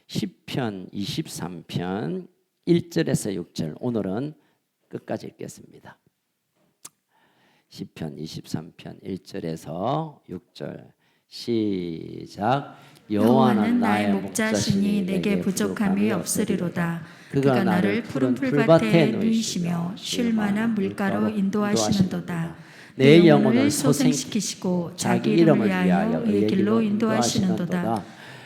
시편 23편 1절에서 6절 오늘은 끝까지 읽겠습니다. 시편 23편 1절에서 6절 시작. 여호와는 나의 목자시니 내게 부족함이 없으리로다. 그가 나를 푸른 풀밭에 누이시며 쉴 만한 물가로 인도하시는도다. 내 영혼을 소생시키시고 자기 이름을 위하여 의의 길로 인도하시는도다.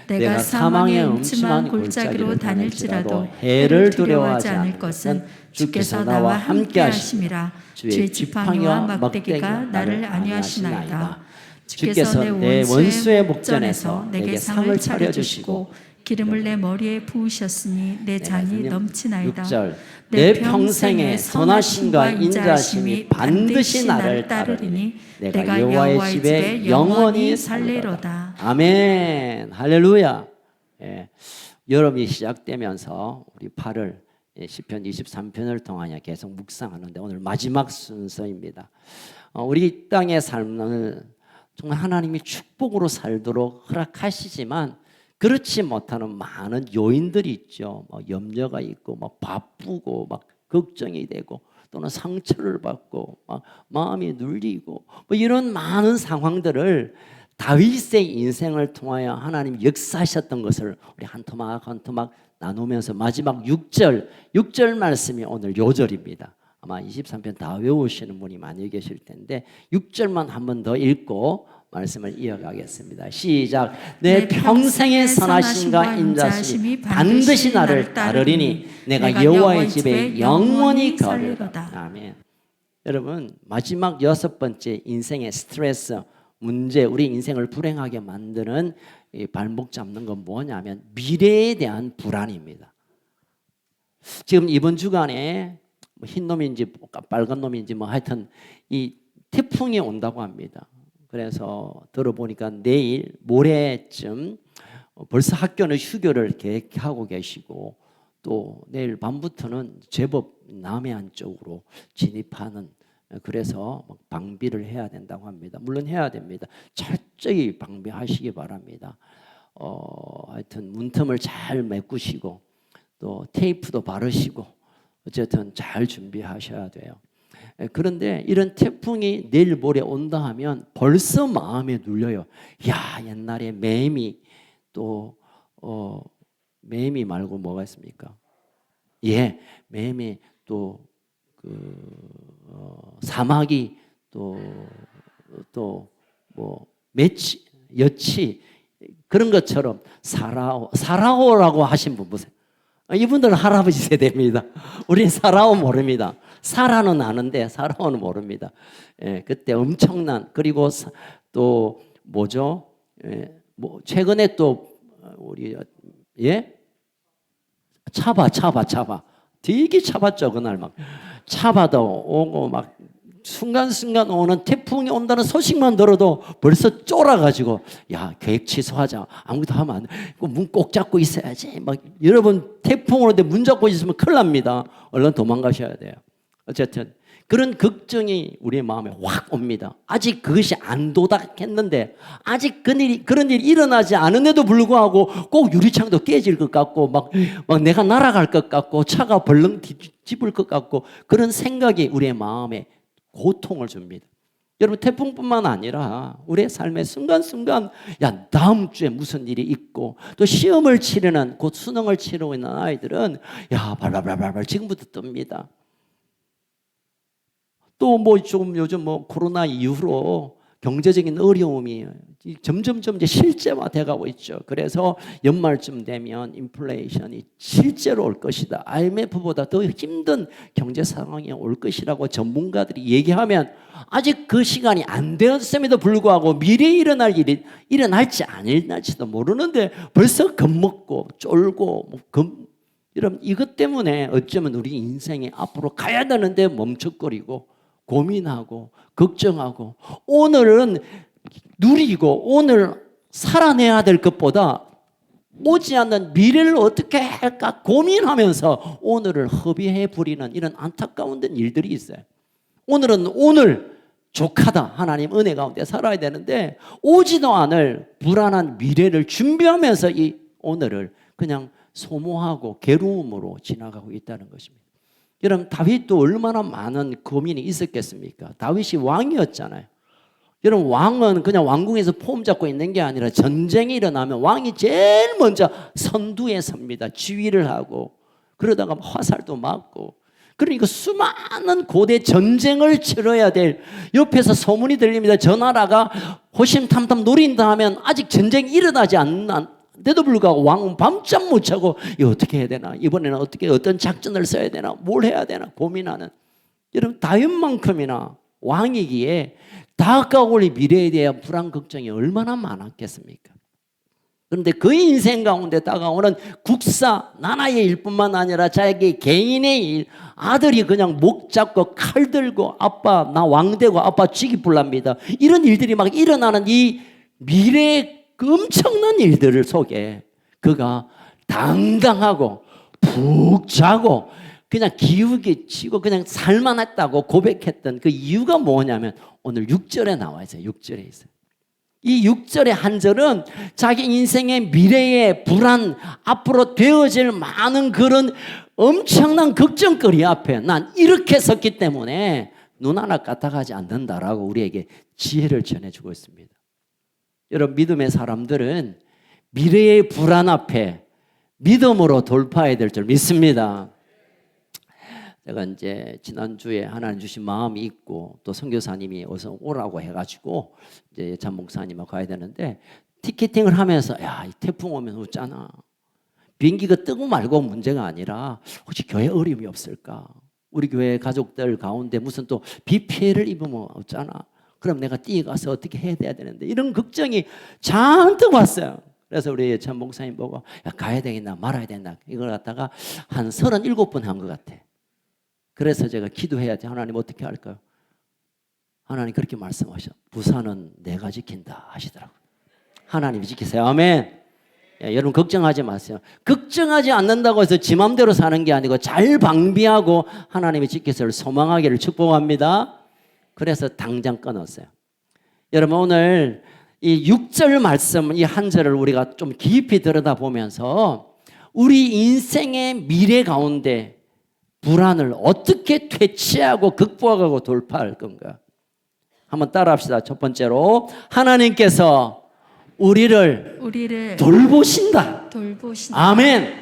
내가 사망의 음침한 골짜기로 다닐지라도 해를 두려워하지 않을 것은 주께서 나와 함께 하심이라. 주의 지팡이와 막대기가 나를 안위하시나이다. 주께서 내 원수의 목전에서 내게 상을 차려주시고 기름을 내 머리에 부으셨으니 내 잔이 넘치나이다. 6절 내 평생의 선하심과 인자하심이 반드시 나를 따르리니 내가 여호와의 집에 영원히 살리로다. 아멘. 할렐루야. 예. 여름이 시작되면서 우리 8월 시편 23편을 통하여 계속 묵상하는데 오늘 마지막 순서입니다. 우리 땅의 삶을 정말 하나님이 축복으로 살도록 허락하시지만 그렇지 못하는 많은 요인들이 있죠. 염려가 있고, 바쁘고, 걱정이 되고, 또는 상처를 받고, 마음이 눌리고, 이런 많은 상황들을 다윗의 인생을 통하여 하나님 역사하셨던 것을 우리 한 토막 한 토막 나누면서 마지막 6절 말씀이 오늘 요절입니다. 아마 23편 다 외우시는 분이 많이 계실 텐데 6절만 한 번 더 읽고 말씀을 이어가겠습니다. 시작. 내 평생의 선하심과 인자심이 반드시 나를 따르리니 내가 여호와의 집에 영원히 거하리로다. 아멘. 여러분 마지막 6번째 인생의 스트레스 문제, 우리 인생을 불행하게 만드는 발목 잡는 건 뭐냐면 미래에 대한 불안입니다. 지금 이번 주간에 흰 놈인지 빨간 놈인지 하여튼 이 태풍이 온다고 합니다. 그래서 들어보니까 내일 모레쯤 벌써 학교는 휴교를 계획하고 계시고 또 내일 밤부터는 제법 남해안 쪽으로 진입하는, 그래서 방비를 해야 된다고 합니다. 물론 해야 됩니다. 철저히 방비하시기 바랍니다. 하여튼 문틈을 잘 메꾸시고 또 테이프도 바르시고 어쨌든 잘 준비하셔야 돼요. 그런데 이런 태풍이 내일 모레 온다 하면 벌써 마음에 눌려요. 야, 옛날에 매미 또 매미 말고 뭐가 있습니까? 예, 매미 또 사마귀 또 뭐 매치 여치 그런 것처럼 사라오라고 하신 분 보세요. 이분들은 할아버지 세대입니다. 우리는 사라오 모릅니다. 사라는 아는데 사라오는 모릅니다. 예, 그때 엄청난, 그리고 또 뭐죠? 예, 최근에 또 우리 차바 되게 차봤죠. 그날 막 차바도 오고 막 순간순간 오는 태풍이 온다는 소식만 들어도 벌써 쫄아가지고 야, 계획 취소하자. 아무것도 하면 안 돼. 문 꼭 잡고 있어야지. 여러분 태풍 오는데 문 잡고 있으면 큰일 납니다. 얼른 도망가셔야 돼요. 어쨌든 그런 걱정이 우리의 마음에 확 옵니다. 아직 그것이 안 도닥했는데 아직 그런 일이 일어나지 않은데도 불구하고 꼭 유리창도 깨질 것 같고 막 내가 날아갈 것 같고 차가 벌렁 뒤집을 것 같고 그런 생각이 우리의 마음에 고통을 줍니다. 여러분 태풍뿐만 아니라 우리의 삶의 순간순간 야, 다음 주에 무슨 일이 있고 또 시험을 치르는 곧 수능을 치르고 있는 아이들은 야, 발발발발 지금부터 뜹니다. 또 조금 요즘 코로나 이후로 경제적인 어려움이 점점 이제 실제화돼 가고 있죠. 그래서 연말쯤 되면 인플레이션이 실제로 올 것이다. IMF보다 더 힘든 경제 상황이 올 것이라고 전문가들이 얘기하면 아직 그 시간이 안 되었음에도 불구하고 미래에 일어날 일이 일어날지 안 일어날지도 모르는데 벌써 겁먹고 쫄고 여러분 이것 때문에 어쩌면 우리 인생이 앞으로 가야 되는데 멈칫거리고 고민하고 걱정하고 오늘은 누리고 오늘 살아내야 될 것보다 오지 않는 미래를 어떻게 할까 고민하면서 오늘을 허비해 부리는 이런 안타까운 일들이 있어요. 오늘은 오늘 족하다. 하나님 은혜 가운데 살아야 되는데 오지도 않을 불안한 미래를 준비하면서 이 오늘을 그냥 소모하고 괴로움으로 지나가고 있다는 것입니다. 여러분, 다윗도 얼마나 많은 고민이 있었겠습니까? 다윗이 왕이었잖아요. 여러분, 왕은 그냥 왕궁에서 폼 잡고 있는 게 아니라 전쟁이 일어나면 왕이 제일 먼저 선두에 섭니다. 지휘를 하고 그러다가 화살도 맞고, 그러니까 수많은 고대 전쟁을 치러야 될, 옆에서 소문이 들립니다. 저 나라가 호심탐탐 노린다 하면 아직 전쟁이 일어나지 않는데도 불구하고 왕은 밤잠 못 자고 이거 어떻게 해야 되나, 이번에는 어떤 작전을 써야 되나, 뭘 해야 되나 고민하는, 여러분 다윗만큼이나 왕이기에 다가올 미래에 대한 불안 걱정이 얼마나 많았겠습니까? 그런데 그 인생 가운데 다가오는 국사 나라의 일뿐만 아니라 자기 개인의 일, 아들이 그냥 목 잡고 칼 들고 아빠 나 왕 되고 아빠 쥐기불납니다, 이런 일들이 막 일어나는 이 미래의 그 엄청난 일들 속에 그가 당당하고 푹 자고 그냥 기우게 치고 그냥 살만했다고 고백했던 그 이유가 뭐냐면 오늘 6절에 나와 있어요. 6절에 있어요. 이 6절의 한 절은 자기 인생의 미래의 불안, 앞으로 되어질 많은 그런 엄청난 걱정거리 앞에 난 이렇게 섰기 때문에 눈 하나 까딱하지 않는다라고 우리에게 지혜를 전해주고 있습니다. 여러분, 믿음의 사람들은 미래의 불안 앞에 믿음으로 돌파해야 될 줄 믿습니다. 제가 이제 지난주에 하나님 주신 마음이 있고 또 선교사님이 어서 오라고 해가지고 이제 예찬 목사님하고 가야 되는데, 티켓팅을 하면서 야, 이 태풍 오면 웃잖아. 비행기가 뜨고 말고 문제가 아니라 혹시 교회 어려움이 없을까? 우리 교회 가족들 가운데 무슨 또 비 피해를 입으면 없잖아. 그럼 내가 뛰어가서 어떻게 해야 되는데, 이런 걱정이 잔뜩 왔어요. 그래서 우리 예찬 목사님 보고 야, 가야 되겠나 말아야 되나 이걸 갖다가 한 37번 한 것 같아. 그래서 제가 기도해야 돼. 하나님 어떻게 할까요? 하나님 그렇게 말씀하셔. 부산은 내가 지킨다 하시더라고요. 하나님이 지키세요. 아멘. 야, 여러분 걱정하지 마세요. 걱정하지 않는다고 해서 지 맘대로 사는 게 아니고 잘 방비하고 하나님이 지키시를 소망하기를 축복합니다. 그래서 당장 끊었어요. 여러분, 오늘 이 6절 말씀, 이 한 절을 우리가 좀 깊이 들여다보면서 우리 인생의 미래 가운데 불안을 어떻게 퇴치하고 극복하고 돌파할 건가? 한번 따라합시다. 첫 번째로 하나님께서 우리를 돌보신다. 아멘.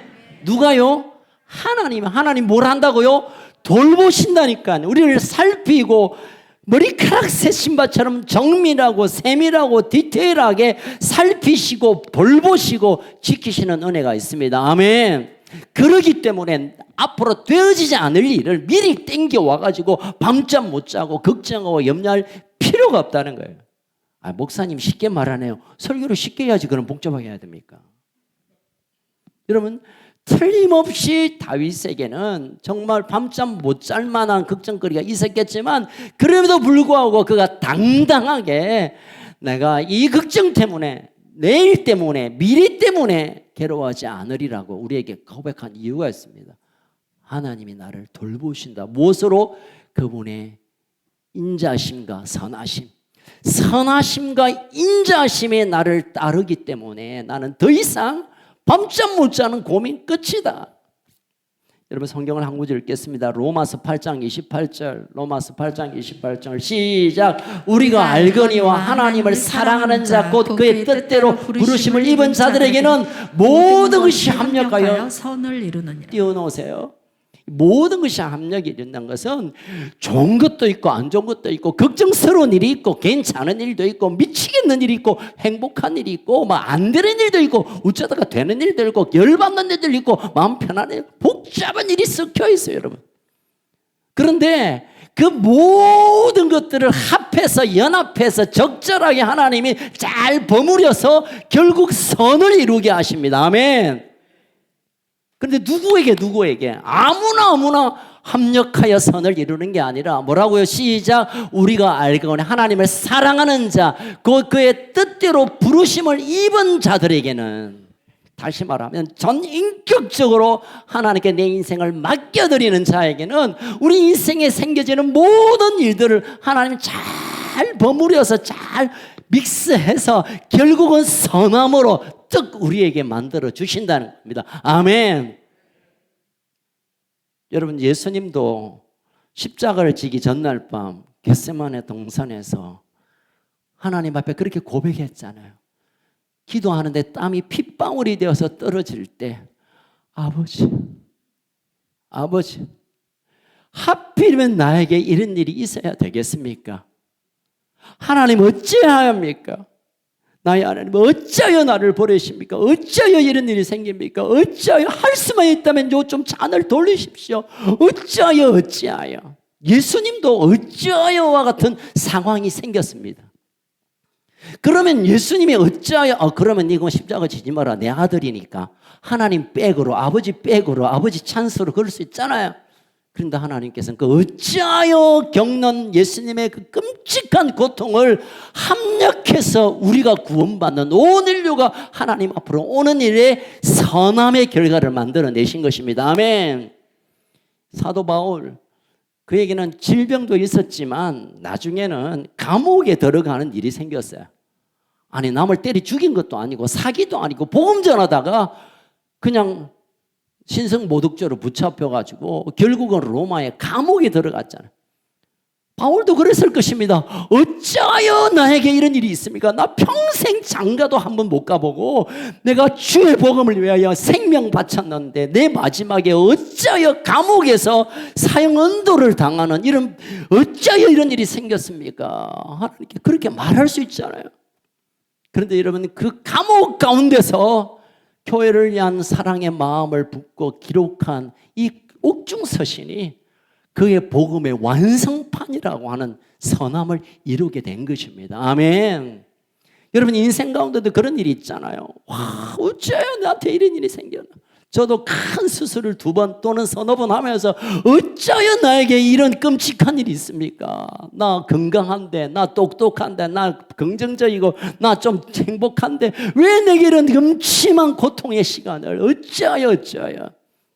누가요? 하나님 뭘 한다고요? 돌보신다니까. 우리를 살피고 머리카락 새 신발처럼 정밀하고 세밀하고 디테일하게 살피시고 돌보시고 지키시는 은혜가 있습니다. 아멘. 그러기 때문에 앞으로 되어지지 않을 일을 미리 땡겨와가지고 밤잠 못 자고 걱정하고 염려할 필요가 없다는 거예요. 아, 목사님 쉽게 말하네요. 설교를 쉽게 해야지 그럼 복잡하게 해야 됩니까? 여러분, 틀림없이 다윗에게는 정말 밤잠 못 잘 만한 걱정거리가 있었겠지만 그럼에도 불구하고 그가 당당하게 내가 이 걱정 때문에, 내일 때문에, 미래 때문에 괴로워하지 않으리라고 우리에게 고백한 이유가 있습니다. 하나님이 나를 돌보신다. 무엇으로? 그분의 인자심과 선하심과 인자심에 나를 따르기 때문에 나는 더 이상 밤잠 못 자는 고민 끝이다. 여러분, 성경을 한 구절 읽겠습니다. 로마서 8장 28절. 로마서 8장 28절 시작. 우리가 알거니와 하나님을 사랑하는 자 곧 그의 뜻대로 부르심을 입은 자들에게는 모든 것이 합력하여 선을 이루느니라. 띄워놓으세요. 모든 것이 합력이 이룬다는 것은 좋은 것도 있고 안 좋은 것도 있고 걱정스러운 일이 있고 괜찮은 일도 있고 미치겠는 일이 있고 행복한 일이 있고 막 안 되는 일도 있고 어쩌다가 되는 일도 있고 열받는 일도 있고 마음 편한 일, 복잡한 일이 섞여 있어요, 여러분. 그런데 그 모든 것들을 합해서 연합해서 적절하게 하나님이 잘 버무려서 결국 선을 이루게 하십니다. 아멘. 그런데 누구에게 아무나 합력하여 선을 이루는 게 아니라 뭐라고요? 시작. 우리가 알거니 하나님을 사랑하는 자 곧 그의 뜻대로 부르심을 입은 자들에게는, 다시 말하면 전인격적으로 하나님께 내 인생을 맡겨드리는 자에게는 우리 인생에 생겨지는 모든 일들을 하나님 잘 버무려서 잘 믹스해서 결국은 선함으로 떡 우리에게 만들어 주신다는 겁니다. 아멘. 여러분, 예수님도 십자가를 지기 전날 밤 겟세마네 동산에서 하나님 앞에 그렇게 고백했잖아요. 기도하는데 땀이 핏방울이 되어서 떨어질 때 아버지 하필이면 나에게 이런 일이 있어야 되겠습니까? 하나님 어찌하옵니까? 나의 하나님 어찌하여 나를 버리십니까? 어찌하여 이런 일이 생깁니까? 어찌하여 할 수만 있다면 요 좀 잔을 돌리십시오. 어찌하여 예수님도 어찌하여와 같은 상황이 생겼습니다. 그러면 예수님이 어찌하여 그러면 이거 십자가 지지 마라 내 아들이니까 하나님 백으로 아버지 백으로 아버지 찬스로 그럴 수 있잖아요. 그런데 하나님께서는 그 어찌하여 겪는 예수님의 그 끔찍한 고통을 합력해서 우리가 구원받는 온 인류가 하나님 앞으로 오는 일에 선함의 결과를 만들어내신 것입니다. 아멘. 사도 바울, 그에게는 질병도 있었지만 나중에는 감옥에 들어가는 일이 생겼어요. 아니, 남을 때려 죽인 것도 아니고 사기도 아니고 복음 전하다가 그냥 신성모독죄로 붙잡혀가지고 결국은 로마의 감옥에 들어갔잖아요. 바울도 그랬을 것입니다. 어찌하여 나에게 이런 일이 있습니까? 나 평생 장가도 한번 못 가보고 내가 주의 복음을 위하여 생명 바쳤는데 내 마지막에 어찌하여 감옥에서 사형 언도를 당하는 이런 어찌하여 이런 일이 생겼습니까? 하나님께 그렇게 말할 수 있잖아요. 그런데 여러분, 그 감옥 가운데서 교회를 위한 사랑의 마음을 붓고 기록한 이 옥중서신이 그의 복음의 완성판이라고 하는 선함을 이루게 된 것입니다. 아멘. 여러분, 인생 가운데도 그런 일이 있잖아요. 와, 어째요 나한테 이런 일이 생겼나? 저도 큰 수술을 2번 또는 서너 번 하면서 어째요 나에게 이런 끔찍한 일이 있습니까? 나 건강한데, 나 똑똑한데, 나 긍정적이고, 나 좀 행복한데 왜 내게 이런 음침한 고통의 시간을 어째요.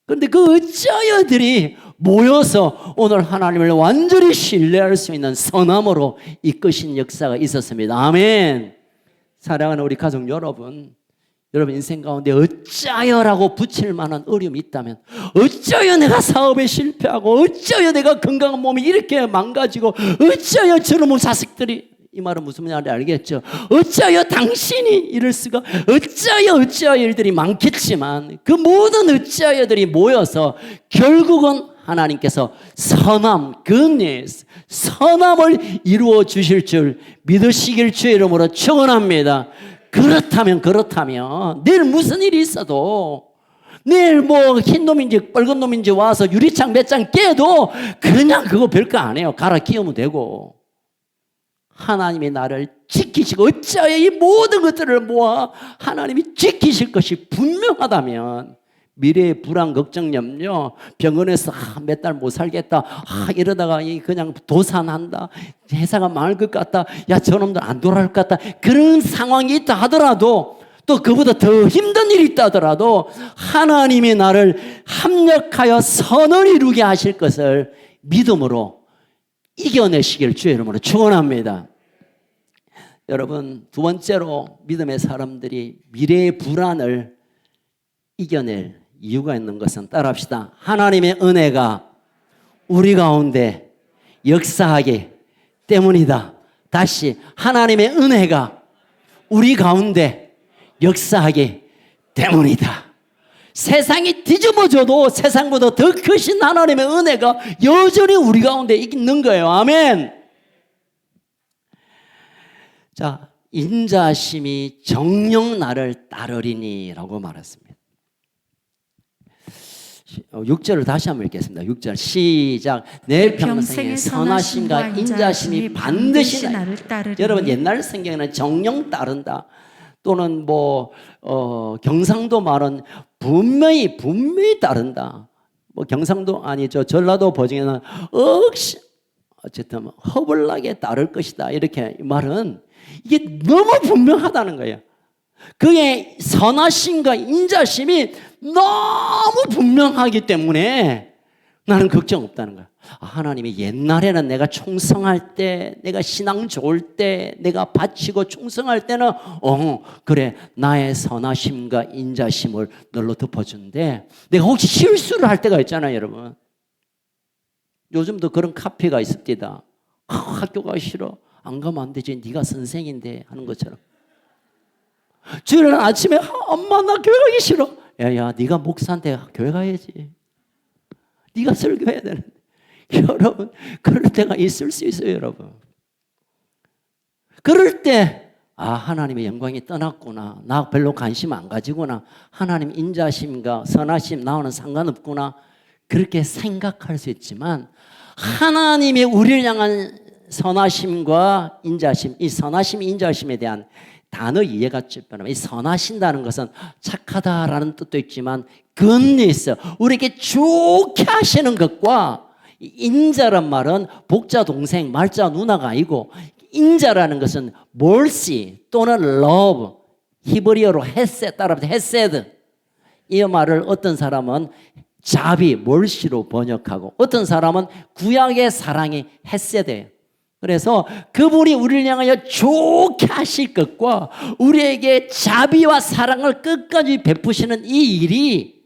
그런데 그 어찌하여들이 모여서 오늘 하나님을 완전히 신뢰할 수 있는 선함으로 이끄신 역사가 있었습니다. 아멘. 사랑하는 우리 가족 여러분 인생 가운데 어찌하여라고 붙일 만한 어려움이 있다면, 어찌하여 내가 사업에 실패하고, 어찌하여 내가 건강한 몸이 이렇게 망가지고, 어찌하여 저놈의 자식들이, 이 말은 무슨 말인지 알겠죠? 어찌하여 당신이 이럴 수가, 어찌하여 일들이 많겠지만 그 모든 어찌하여들이 모여서 결국은 하나님께서 선함, goodness, 선함을 이루어 주실 줄 믿으시길 주의 이름으로 축원합니다. 그렇다면 내일 무슨 일이 있어도, 내일 뭐 흰놈인지 빨간 놈인지 와서 유리창 몇 장 깨도 그냥 그거 별거 안 해요. 갈아 끼우면 되고, 하나님이 나를 지키시고 어찌하여 이 모든 것들을 모아 하나님이 지키실 것이 분명하다면, 미래의 불안, 걱정, 염려, 병원에서 몇 달 못 살겠다, 이러다가 그냥 도산한다, 회사가 망할 것 같다, 야 저놈들 안 돌아올 것 같다, 그런 상황이 있다 하더라도, 또 그보다 더 힘든 일이 있다 하더라도 하나님이 나를 합력하여 선을 이루게 하실 것을 믿음으로 이겨내시길 주의 이름으로 축원합니다. 여러분, 2번째로 믿음의 사람들이 미래의 불안을 이겨낼 이유가 있는 것은, 따라합시다. 하나님의 은혜가 우리 가운데 역사하기 때문이다. 다시, 하나님의 은혜가 우리 가운데 역사하기 때문이다. 세상이 뒤집어져도 세상보다 더 크신 하나님의 은혜가 여전히 우리 가운데 있는 거예요. 아멘. 자, 인자심이 정녕 나를 따르리니 라고 말했습니다. 6절을 다시 한번 읽겠습니다. 6절 시작. 내 평생에 선하심과 인자심이 반드시 나를 따르리니. 여러분, 옛날 성경에는 정녕 따른다, 또는 경상도 말은 분명히 따른다. 경상도 아니죠. 전라도 버전에는 어쨌든 허벌나게 따를 것이다, 이렇게 말은 이게 너무 분명하다는 거예요. 그의 선하심과 인자심이 너무 분명하기 때문에 나는 걱정 없다는 거야. 하나님이 옛날에는 내가 충성할 때, 내가 신앙 좋을 때, 내가 바치고 충성할 때는 그래 나의 선하심과 인자심을 널로 덮어준대. 내가 혹시 실수를 할 때가 있잖아요, 여러분. 요즘도 그런 카페가 있습니다. 학교 가기 싫어. 안 가면 안 되지. 네가 선생인데 하는 것처럼. 주일날 아침에 엄마 나 교회 가기 싫어. 야 네가 목사인데 교회 가야지. 네가 설교해야 되는데. 여러분 그럴 때가 있을 수 있어요, 여러분. 그럴 때 하나님의 영광이 떠났구나. 나 별로 관심 안 가지구나. 하나님 인자심과 선하심 나와는 상관없구나. 그렇게 생각할 수 있지만 하나님의 우리를 향한 선하심과 인자심, 이 선하심, 인자심에 대한 단어 이해가 좁혀나면 이 선하신다는 것은 착하다라는 뜻도 있지만 goodness, 우리에게 좋게 하시는 것과 인자란 말은 복자 동생, 말자 누나가 아니고 인자라는 것은 mercy 또는 love, 히브리어로 헤셋 따라서 헤세드. 이 말을 어떤 사람은 자비, mercy로 번역하고 어떤 사람은 구약의 사랑이 헤세드예요. 그래서 그분이 우리를 향하여 좋게 하실 것과 우리에게 자비와 사랑을 끝까지 베푸시는 이 일이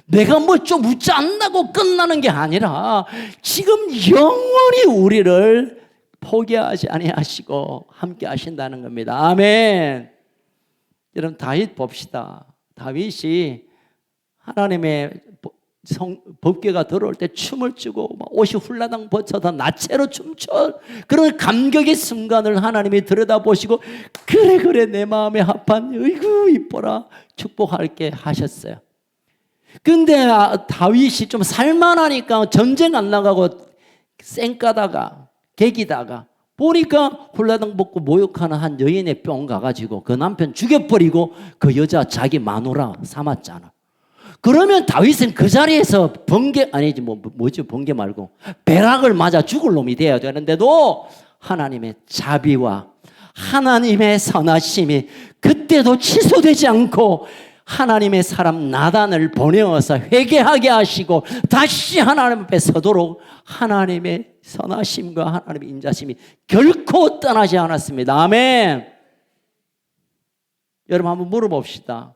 내가 뭐 좀 웃지 않는다고 끝나는 게 아니라 지금 영원히 우리를 포기하지 아니하시고 함께 하신다는 겁니다. 아멘. 여러분 다윗 봅시다. 다윗이 하나님의 법궤가 들어올 때 춤을 추고 옷이 훌라당 벗어다 나체로 춤춰. 그런 감격의 순간을 하나님이 들여다보시고 그래 내 마음에 합한 어이구 이뻐라 축복할게 하셨어요. 근데 다윗이 좀 살만하니까 전쟁 안 나가고 쌩까다가 개기다가 보니까 훌라당 벗고 모욕하는 한 여인의 뿅 가가지고 그 남편 죽여버리고 그 여자 자기 마누라 삼았잖아. 그러면 다윗은 그 자리에서 번개 아니지 뭐지 번개 말고 벼락을 맞아 죽을 놈이 돼야 되는데도 하나님의 자비와 하나님의 선하심이 그때도 취소되지 않고 하나님의 사람 나단을 보내어서 회개하게 하시고 다시 하나님 앞에 서도록 하나님의 선하심과 하나님의 인자심이 결코 떠나지 않았습니다. 아멘. 여러분 한번 물어봅시다.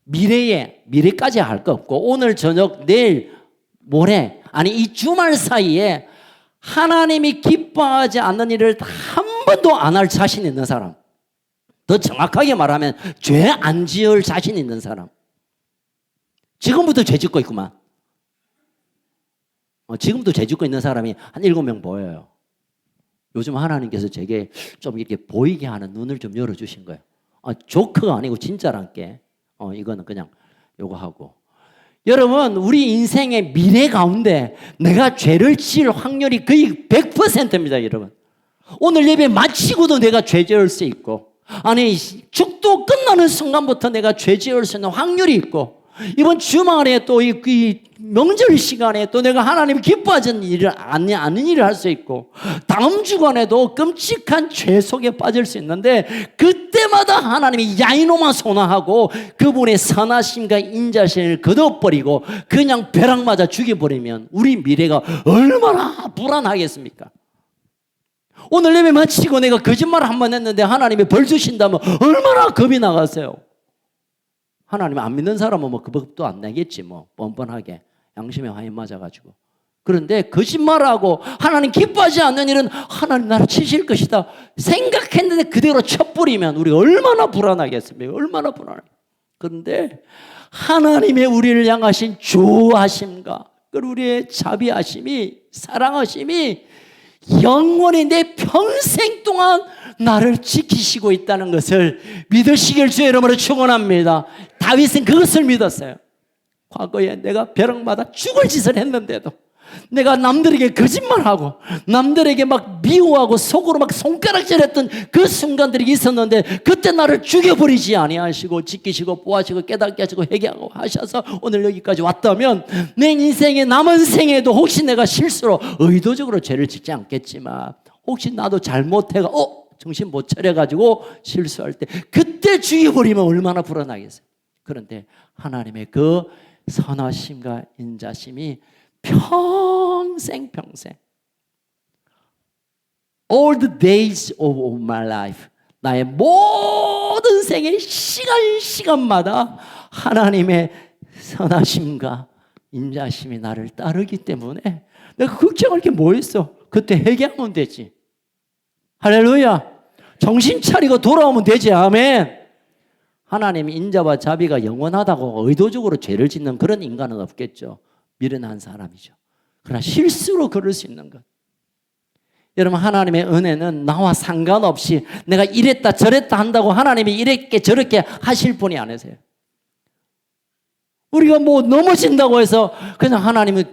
미래까지 할 거 없고 오늘 저녁 내일 모레 아니 이 주말 사이에 하나님이 기뻐하지 않는 일을 한 번도 안 할 자신 있는 사람, 더 정확하게 말하면 죄 안 지을 자신 있는 사람. 지금부터 죄 짓고 있구만. 지금도 죄 짓고 있는 사람이 한 7명 보여요. 요즘 하나님께서 제게 좀 이렇게 보이게 하는 눈을 좀 열어주신 거예요. 조크가 아니고 진짜란게. 이거는 그냥 요거 하고. 여러분 우리 인생의 미래 가운데 내가 죄를 지을 확률이 거의 100%입니다. 여러분 오늘 예배 마치고도 내가 죄 지을 수 있고 아니 축도 끝나는 순간부터 내가 죄 지을 수 있는 확률이 있고 이번 주말에 또 이 명절 시간에 또 내가 하나님 기뻐하지 않는 일을 할 수 있고 다음 주간에도 끔찍한 죄 속에 빠질 수 있는데 그때마다 하나님이 야이노마 소나하고 그분의 선하심과 인자심을 거둬버리고 그냥 벼락 맞아 죽여버리면 우리 미래가 얼마나 불안하겠습니까? 오늘 예배 마치고 내가 거짓말 한 번 했는데 하나님이 벌 주신다면 얼마나 겁이 나가세요? 하나님 안 믿는 사람은 그 법도 안 내겠지 뻔뻔하게 양심에 화인 맞아가지고. 그런데 거짓말하고 하나님 기뻐하지 않는 일은 하나님 나를 치실 것이다 생각했는데 그대로 쳐버리면 우리 얼마나 불안하겠습니까? 얼마나 불안해. 그런데 하나님의 우리를 향하신 조하심과 우리의 자비하심이 사랑하심이 영원히 내 평생 동안 나를 지키시고 있다는 것을 믿으시길 주의 이름으로 축원합니다. 다윗은 그것을 믿었어요. 과거에 내가 벼락마다 죽을 짓을 했는데도 내가 남들에게 거짓말하고 남들에게 막 미워하고 속으로 막 손가락질했던 그 순간들이 있었는데 그때 나를 죽여버리지 아니하시고 지키시고 보호하시고 깨닫게 하시고 회개하고 하셔서 오늘 여기까지 왔다면 내 인생의 남은 생에도 혹시 내가 실수로 의도적으로 죄를 짓지 않겠지만 혹시 나도 잘못해가 정신 못 차려가지고 실수할 때 그때 죽여버리면 얼마나 불안하겠어요. 그런데 하나님의 그 선하심과 인자심이 평생 all the days of my life, 나의 모든 생의 시간마다 하나님의 선하심과 인자심이 나를 따르기 때문에 내가 걱정할 게 뭐 있어? 그때 회개하면 되지. 할렐루야. 정신 차리고 돌아오면 되지. 아멘. 하나님의 인자와 자비가 영원하다고 의도적으로 죄를 짓는 그런 인간은 없겠죠. 미련한 사람이죠. 그러나 실수로 그럴 수 있는 것. 여러분, 하나님의 은혜는 나와 상관없이 내가 이랬다 저랬다 한다고 하나님이 이렇게 저렇게 하실 분이 아니세요. 우리가 뭐 넘어진다고 해서 그냥 하나님이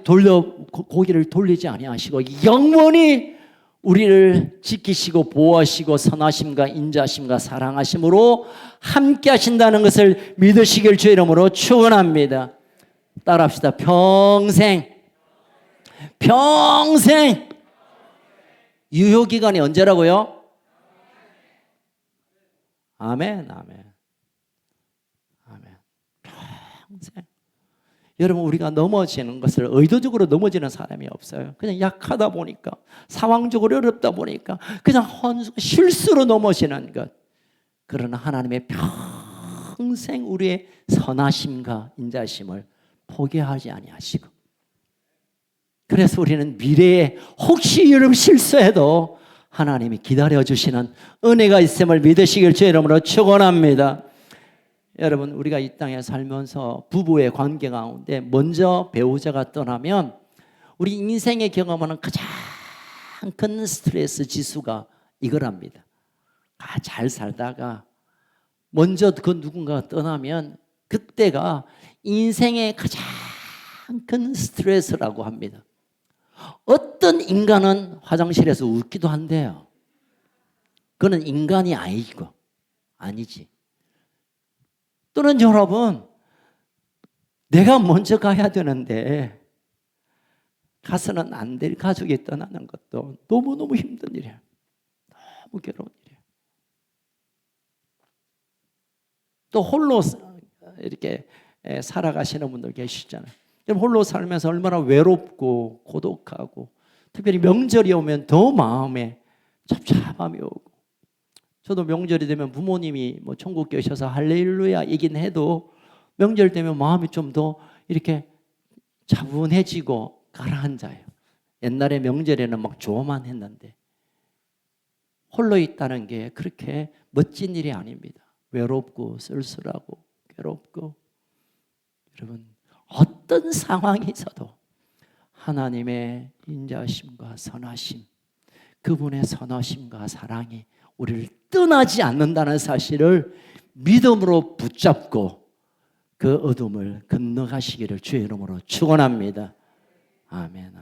고개를 돌리지 아니하시고 영원히 우리를 지키시고 보호하시고 선하심과 인자심과 사랑하심으로 함께 하신다는 것을 믿으시길 주의 이름으로 축원합니다. 따라합시다. 평생. 유효기간이 언제라고요? 아멘. 평생. 여러분, 우리가 넘어지는 것을 의도적으로 넘어지는 사람이 없어요. 그냥 약하다 보니까, 상황적으로 어렵다 보니까 그냥 실수로 넘어지는 것. 그러나 하나님의 평생 우리의 선하심과 인자심을 포기하지 아니하시고, 그래서 우리는 미래에 혹시 여러분 실수해도 하나님이 기다려주시는 은혜가 있음을 믿으시길 주의 이름으로 축원합니다. 여러분, 우리가 이 땅에 살면서 부부의 관계 가운데 먼저 배우자가 떠나면 우리 인생의 경험하는 가장 큰 스트레스 지수가 이거랍니다. 잘 살다가 먼저 그 누군가가 떠나면 그때가 인생의 가장 큰 스트레스라고 합니다. 어떤 인간은 화장실에서 웃기도 한대요. 그는 인간이 아니지. 또는 여러분, 내가 먼저 가야 되는데 가서는 안 될 가족이 떠나는 것도 너무너무 힘든 일이에요. 너무 괴로운 일이에요. 또 홀로 이렇게 살아가시는 분들 계시잖아요. 홀로 살면서 얼마나 외롭고 고독하고, 특별히 명절이 오면 더 마음에 잡잡함이 오고, 저도 명절이 되면 부모님이 뭐 천국 계셔서 할렐루야 이긴 해도 명절 되면 마음이 좀 더 이렇게 차분해지고 가라앉아요. 옛날에 명절에는 막 좋아만 했는데 홀로 있다는 게 그렇게 멋진 일이 아닙니다. 외롭고 쓸쓸하고 괴롭고. 여러분, 어떤 상황이 있어도 하나님의 인자심과 선하심, 그분의 선하심과 사랑이 우리를 떠나지 않는다는 사실을 믿음으로 붙잡고 그 어둠을 건너가시기를 주의 이름으로 축원합니다. 아멘.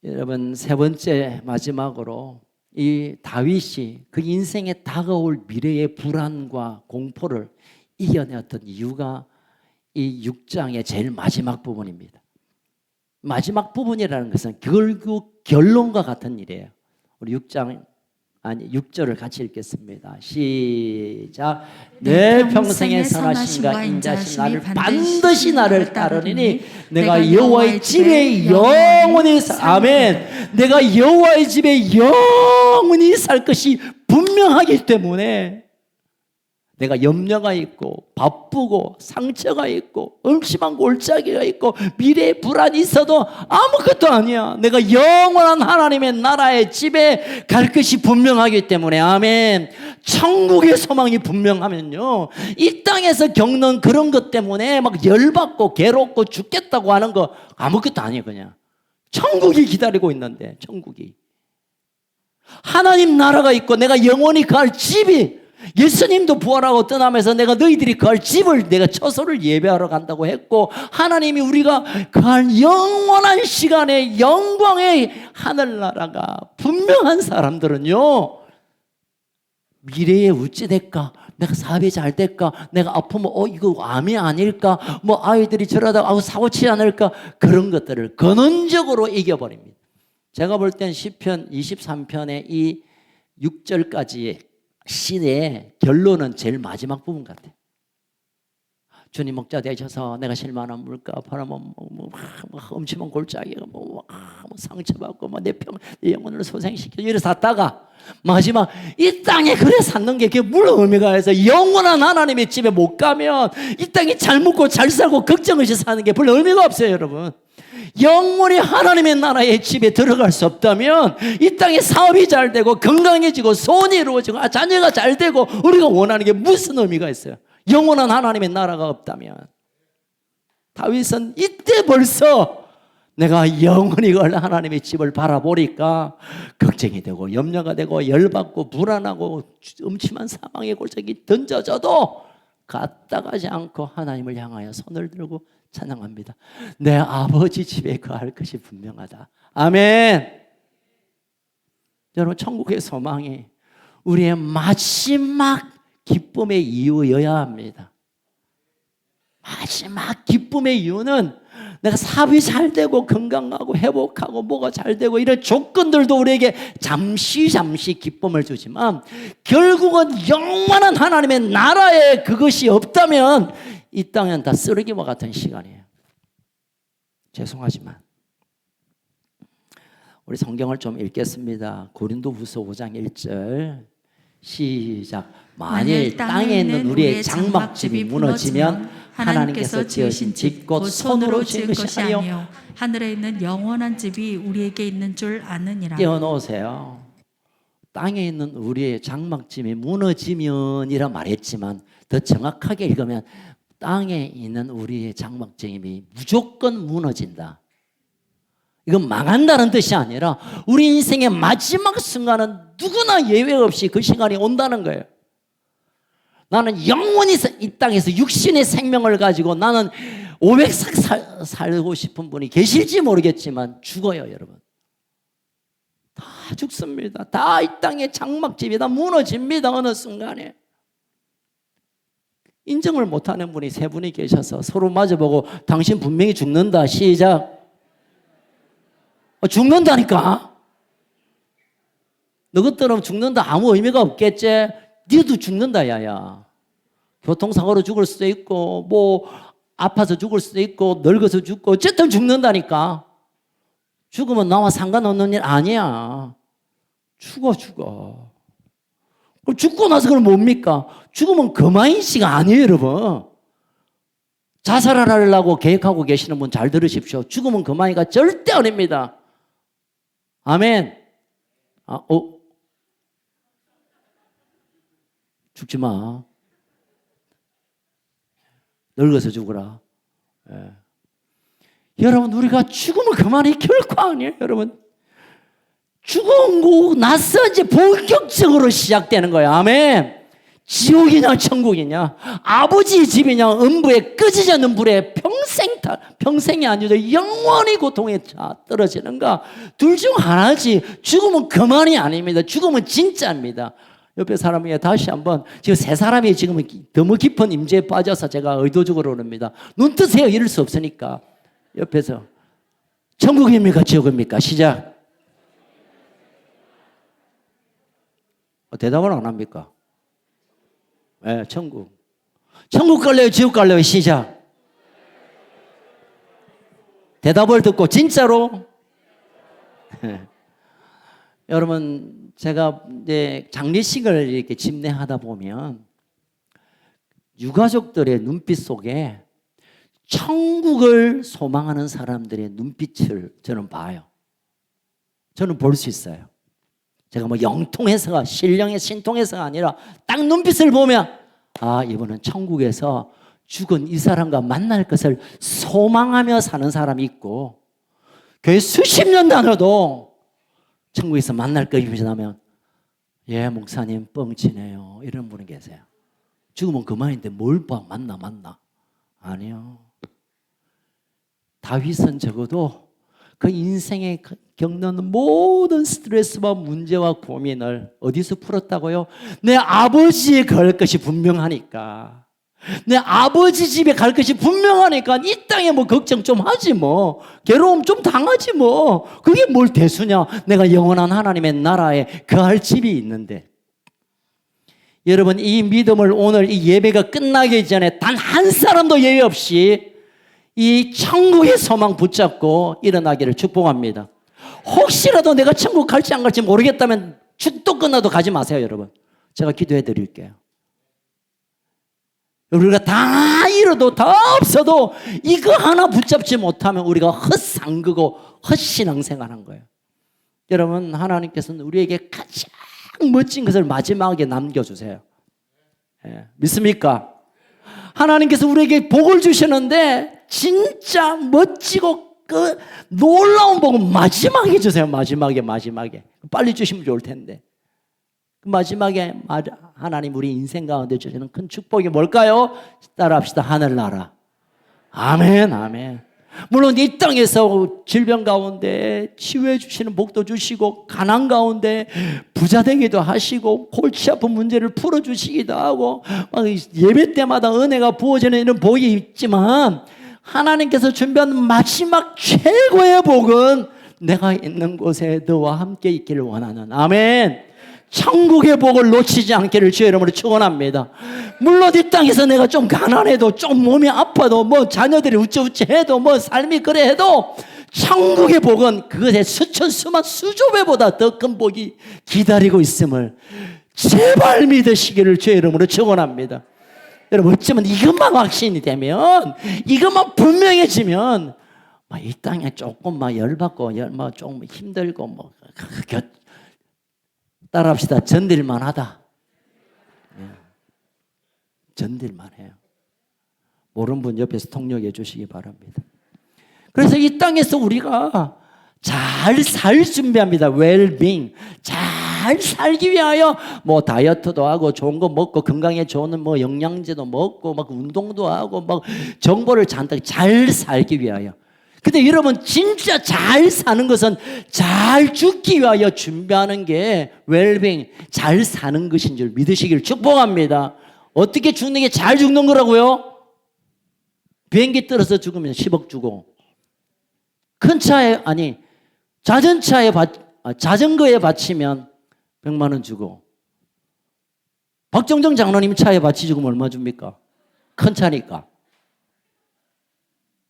여러분, 세 번째 마지막으로 이 다윗이 그 인생에 다가올 미래의 불안과 공포를 이겨내었던 이유가 이 6장의 제일 마지막 부분입니다. 마지막 부분이라는 것은 결국 결론과 같은 일이에요. 우리 6절을 같이 읽겠습니다. 시작. 내 평생의 선하심과 인자심 나를 반드시 나를 따르리니 내가 여호와의 집에 영원히 아멘. 내가 여호와의 집에 영원히 살 것이 분명하기 때문에 내가 염려가 있고 바쁘고 상처가 있고 음침한 골짜기가 있고 미래에 불안이 있어도 아무것도 아니야. 내가 영원한 하나님의 나라의 집에 갈 것이 분명하기 때문에 아멘. 천국의 소망이 분명하면요, 이 땅에서 겪는 그런 것 때문에 막 열받고 괴롭고 죽겠다고 하는 거 아무것도 아니에요. 그냥 천국이 기다리고 있는데, 천국이 하나님 나라가 있고 내가 영원히 갈 집이, 예수님도 부활하고 떠나면서 내가 너희들이 갈 집을 내가 처소를 예배하러 간다고 했고, 하나님이 우리가 갈 영원한 시간에 영광의 하늘나라가 분명한 사람들은요, 미래에 어찌 될까, 내가 사업이 잘 될까, 내가 아프면 이거 암이 아닐까, 뭐 아이들이 저러다 사고 치지 않을까, 그런 것들을 근원적으로 이겨버립니다. 제가 볼 땐 시편 23편의 이 6절까지의 시대의 결론은 제일 마지막 부분 같아요. 주님 목자 되셔서 내가 실만한 물가 바라면 엄침한 골짜기가 상처받고 내 영혼을 소생시켜 이래 샀다가 마지막 이 땅에 그래 샀는 게 그게 물론 의미가 있어. 영원한 하나님의 집에 못 가면 이 땅에 잘 먹고 잘 살고 걱정 없이 사는 게 별로 의미가 없어요, 여러분. 영원히 하나님의 나라의 집에 들어갈 수 없다면 이 땅에 사업이 잘 되고 건강해지고 소원이 이루어지고 자녀가 잘 되고 우리가 원하는 게 무슨 의미가 있어요? 영원한 하나님의 나라가 없다면. 다윗은 이때 벌써 내가 영원히 걸 하나님의 집을 바라보니까 걱정이 되고 염려가 되고 열받고 불안하고 음침한 사망의 골짜기 던져져도 가다가지 않고 하나님을 향하여 손을 들고 찬양합니다. 내 아버지 집에 거할 것이 분명하다. 아멘. 여러분, 천국의 소망이 우리의 마지막 기쁨의 이유여야 합니다. 마지막 기쁨의 이유는 내가 사업이 잘 되고 건강하고 회복하고 뭐가 잘 되고 이런 조건들도 우리에게 잠시 기쁨을 주지만 결국은 영원한 하나님의 나라에 그것이 없다면 이 땅은 다 쓰레기와 같은 시간이에요. 죄송하지만 우리 성경을 좀 읽겠습니다. 고린도후서 5장 1절 시작. 만일 땅에 있는 우리의 장막집이 무너지면 하나님께서 지으신 집 곧 손으로 지은 것이 아니요 하늘에 있는 영원한 집이 우리에게 있는 줄 아느니라. 떼어놓으세요. 땅에 있는 우리의 장막집이 무너지면이라 말했지만 더 정확하게 읽으면 땅에 있는 우리의 장막집이 무조건 무너진다. 이건 망한다는 뜻이 아니라 우리 인생의 마지막 순간은 누구나 예외 없이 그 시간이 온다는 거예요. 나는 영원히 이 땅에서 육신의 생명을 가지고 나는 500살 살고 싶은 분이 계실지 모르겠지만 죽어요, 여러분. 다 죽습니다. 다 이 땅의 장막집이 다 무너집니다, 어느 순간에. 인정을 못하는 분이 세 분이 계셔서 서로 마주보고 당신 분명히 죽는다. 시작. 죽는다니까. 너것들은 죽는다 아무 의미가 없겠지. 니도 죽는다 야야. 교통사고로 죽을 수도 있고 뭐 아파서 죽을 수도 있고 늙어서 죽고 어쨌든 죽는다니까. 죽으면 나와 상관없는 일 아니야. 죽어. 죽고 나서 그럼 뭡니까? 죽으면 그만이지가 아니에요, 여러분. 자살하려고 계획하고 계시는 분 잘 들으십시오. 죽으면 그만이가 절대 아닙니다. 아멘. 죽지 마. 늙어서 죽어라. 예. 여러분, 우리가 죽으면 그만이 결코 아니에요, 여러분. 죽고 나서 이제 본격적으로 시작되는 거예요. 아멘. 지옥이냐 천국이냐, 아버지 집이냐 음부에 끄지지 않는 불에 평생이 아니죠 영원히 고통에 떨어지는가, 둘 중 하나지. 죽으면 그만이 아닙니다. 죽으면 진짜입니다. 옆에 사람이 다시 한번, 지금 세 사람이 지금 너무 깊은 임재에 빠져서 제가 의도적으로 그럽니다. 눈 뜨세요. 이럴 수 없으니까. 옆에서 천국입니까 지옥입니까? 시작. 대답을 안 합니까? 네, 천국. 천국 갈래요? 지옥 갈래요? 시작. 대답을 듣고 진짜로. 여러분, 제가 이제 장례식을 이렇게 집례하다 보면 유가족들의 눈빛 속에 천국을 소망하는 사람들의 눈빛을 저는 봐요. 저는 볼 수 있어요. 제가 뭐 영통해서가, 신통해서가 아니라 딱 눈빛을 보면 아, 이분은 천국에서 죽은 이 사람과 만날 것을 소망하며 사는 사람이 있고, 교회 수십 년 다녀도 천국에서 만날 것이라면 예, 목사님 뻥치네요 이런 분이 계세요. 죽으면 그만인데 뭘 봐. 만나 아니요. 다윗은 적어도 그 인생에 겪는 모든 스트레스와 문제와 고민을 어디서 풀었다고요? 내 아버지에 갈 것이 분명하니까, 내 아버지 집에 갈 것이 분명하니까 이 땅에 뭐 걱정 좀 하지 뭐, 괴로움 좀 당하지 뭐, 그게 뭘 대수냐. 내가 영원한 하나님의 나라에 거할 집이 있는데. 여러분, 이 믿음을 오늘 이 예배가 끝나기 전에 단 한 사람도 예외 없이 이 천국의 소망 붙잡고 일어나기를 축복합니다. 혹시라도 내가 천국 갈지 안 갈지 모르겠다면 축도 끝나도 가지 마세요, 여러분. 제가 기도해 드릴게요. 우리가 다 잃어도 다 없어도 이거 하나 붙잡지 못하면 우리가 헛상그고 헛신앙생활한 거예요. 여러분, 하나님께서는 우리에게 가장 멋진 것을 마지막에 남겨주세요. 예, 믿습니까? 하나님께서 우리에게 복을 주시는데 진짜 멋지고 그 놀라운 복은 마지막에 주세요. 마지막에 빨리 주시면 좋을 텐데. 마지막에 하나님 우리 인생 가운데 주시는 큰 축복이 뭘까요? 따라합시다. 하늘나라. 아멘, 아멘. 물론 이 땅에서 질병 가운데 치유해 주시는 복도 주시고, 가난 가운데 부자 되기도 하시고, 골치 아픈 문제를 풀어주시기도 하고, 예배 때마다 은혜가 부어지는 이런 복이 있지만, 하나님께서 준비한 마지막 최고의 복은 내가 있는 곳에 너와 함께 있기를 원하는, 아멘, 천국의 복을 놓치지 않기를 주의 이름으로 축원합니다. 물론 이 땅에서 내가 좀 가난해도, 좀 몸이 아파도, 뭐 자녀들이 우쭈우쭈 해도, 뭐 삶이 그래 해도 천국의 복은 그것의 수천 수만 수조배보다 더 큰 복이 기다리고 있음을 제발 믿으시기를 주의 이름으로 축원합니다. 여러분, 어쩌면 이것만 확신이 되면, 이것만 분명해지면 이 땅에 조금 열받고 조금 힘들고 따라합시다. 견딜만 하다. 견딜만 해요. 모르는 분 옆에서 통역해 주시기 바랍니다. 그래서 이 땅에서 우리가 잘 살 준비합니다. 웰빙. 잘 살기 위하여 다이어트도 하고 좋은 거 먹고 건강에 좋은 영양제도 먹고 운동도 하고 정보를 잔뜩 잘 살기 위하여. 근데 여러분, 진짜 잘 사는 것은 잘 죽기 위하여 준비하는 게 웰빙, 잘 사는 것인 줄 믿으시길 축복합니다. 어떻게 죽는 게 잘 죽는 거라고요? 비행기 떨어져 죽으면 10억 주고, 큰 차에, 자전거에 바치면 100만 원 주고, 박정정 장로님 차에 바치 죽으면 얼마 줍니까? 큰 차니까.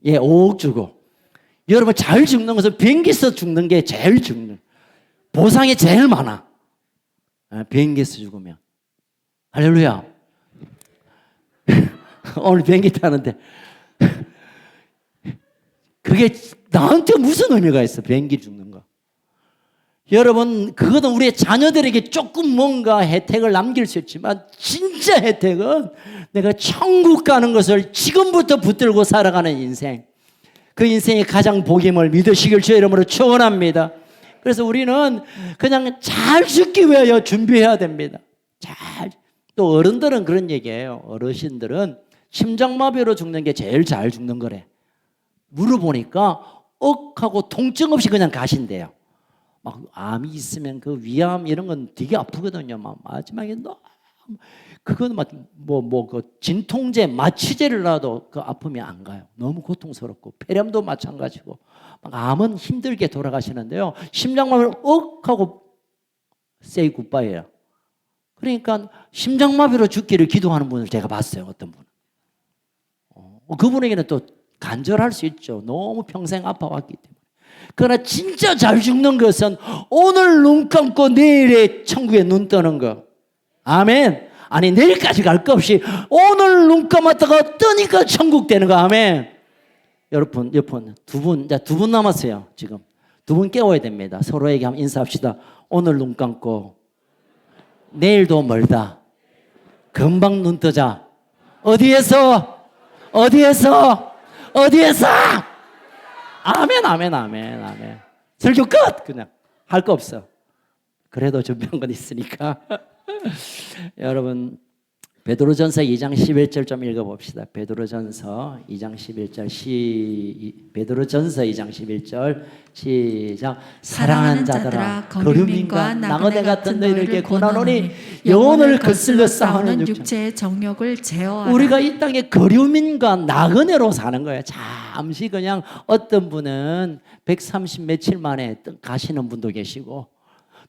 5억 주고. 여러분, 잘 죽는 것은 비행기에서 죽는 게 제일 죽는, 보상이 제일 많아. 비행기에서 죽으면. 할렐루야. 오늘 비행기 타는데 그게 나한테 무슨 의미가 있어? 비행기 죽는 거. 여러분, 그것은 우리의 자녀들에게 조금 뭔가 혜택을 남길 수 있지만, 진짜 혜택은 내가 천국 가는 것을 지금부터 붙들고 살아가는 인생, 그 인생이 가장 복임을 믿으시길 주의 이름으로 축원합니다. 그래서 우리는 그냥 잘 죽기 위하여 준비해야 됩니다. 또 어른들은 그런 얘기예요. 어르신들은 심장마비로 죽는 게 제일 잘 죽는 거래. 물어보니까 억하고 통증 없이 그냥 가신대요. 암이 있으면 그 위암 이런 건 되게 아프거든요. 마지막에 너무 그건 그 진통제, 마취제를 놔도 그 아픔이 안 가요. 너무 고통스럽고, 폐렴도 마찬가지고, 암은 힘들게 돌아가시는데요. 심장마비를 억하고 say goodbye예요. 그러니까 심장마비로 죽기를 기도하는 분을 제가 봤어요. 어떤 분은. 그분에게는 또 간절할 수 있죠. 너무 평생 아파왔기 때문에. 그러나 진짜 잘 죽는 것은 오늘 눈 감고 내일에 천국에 눈 뜨는 거. 아멘. 아니, 내일까지 갈 거 없이 오늘 눈 감았다가 뜨니까 천국 되는 거. 아멘. 여러분, 두 분 남았어요. 지금 두 분 깨워야 됩니다. 서로에게 한번 인사합시다. 오늘 눈 감고 내일도 멀다. 금방 눈 뜨자. 어디에서? 아멘. 설교 끝. 그냥 할 거 없어. 그래도 준비한 건 있으니까. 여러분, 베드로전서 2장 11절 좀 읽어봅시다. 베드로전서 2장 11절 베드로전서 2장 11절 시작. 사랑하는 자들아, 거류민과 나그네 같은 너희에게 권하노니 영혼을 거슬러 싸우는 육체의 정욕을 제어하라. 우리가 이 땅에 거류민과 나그네로 사는 거예요. 잠시 그냥 어떤 분은 130 며칠 만에 가시는 분도 계시고,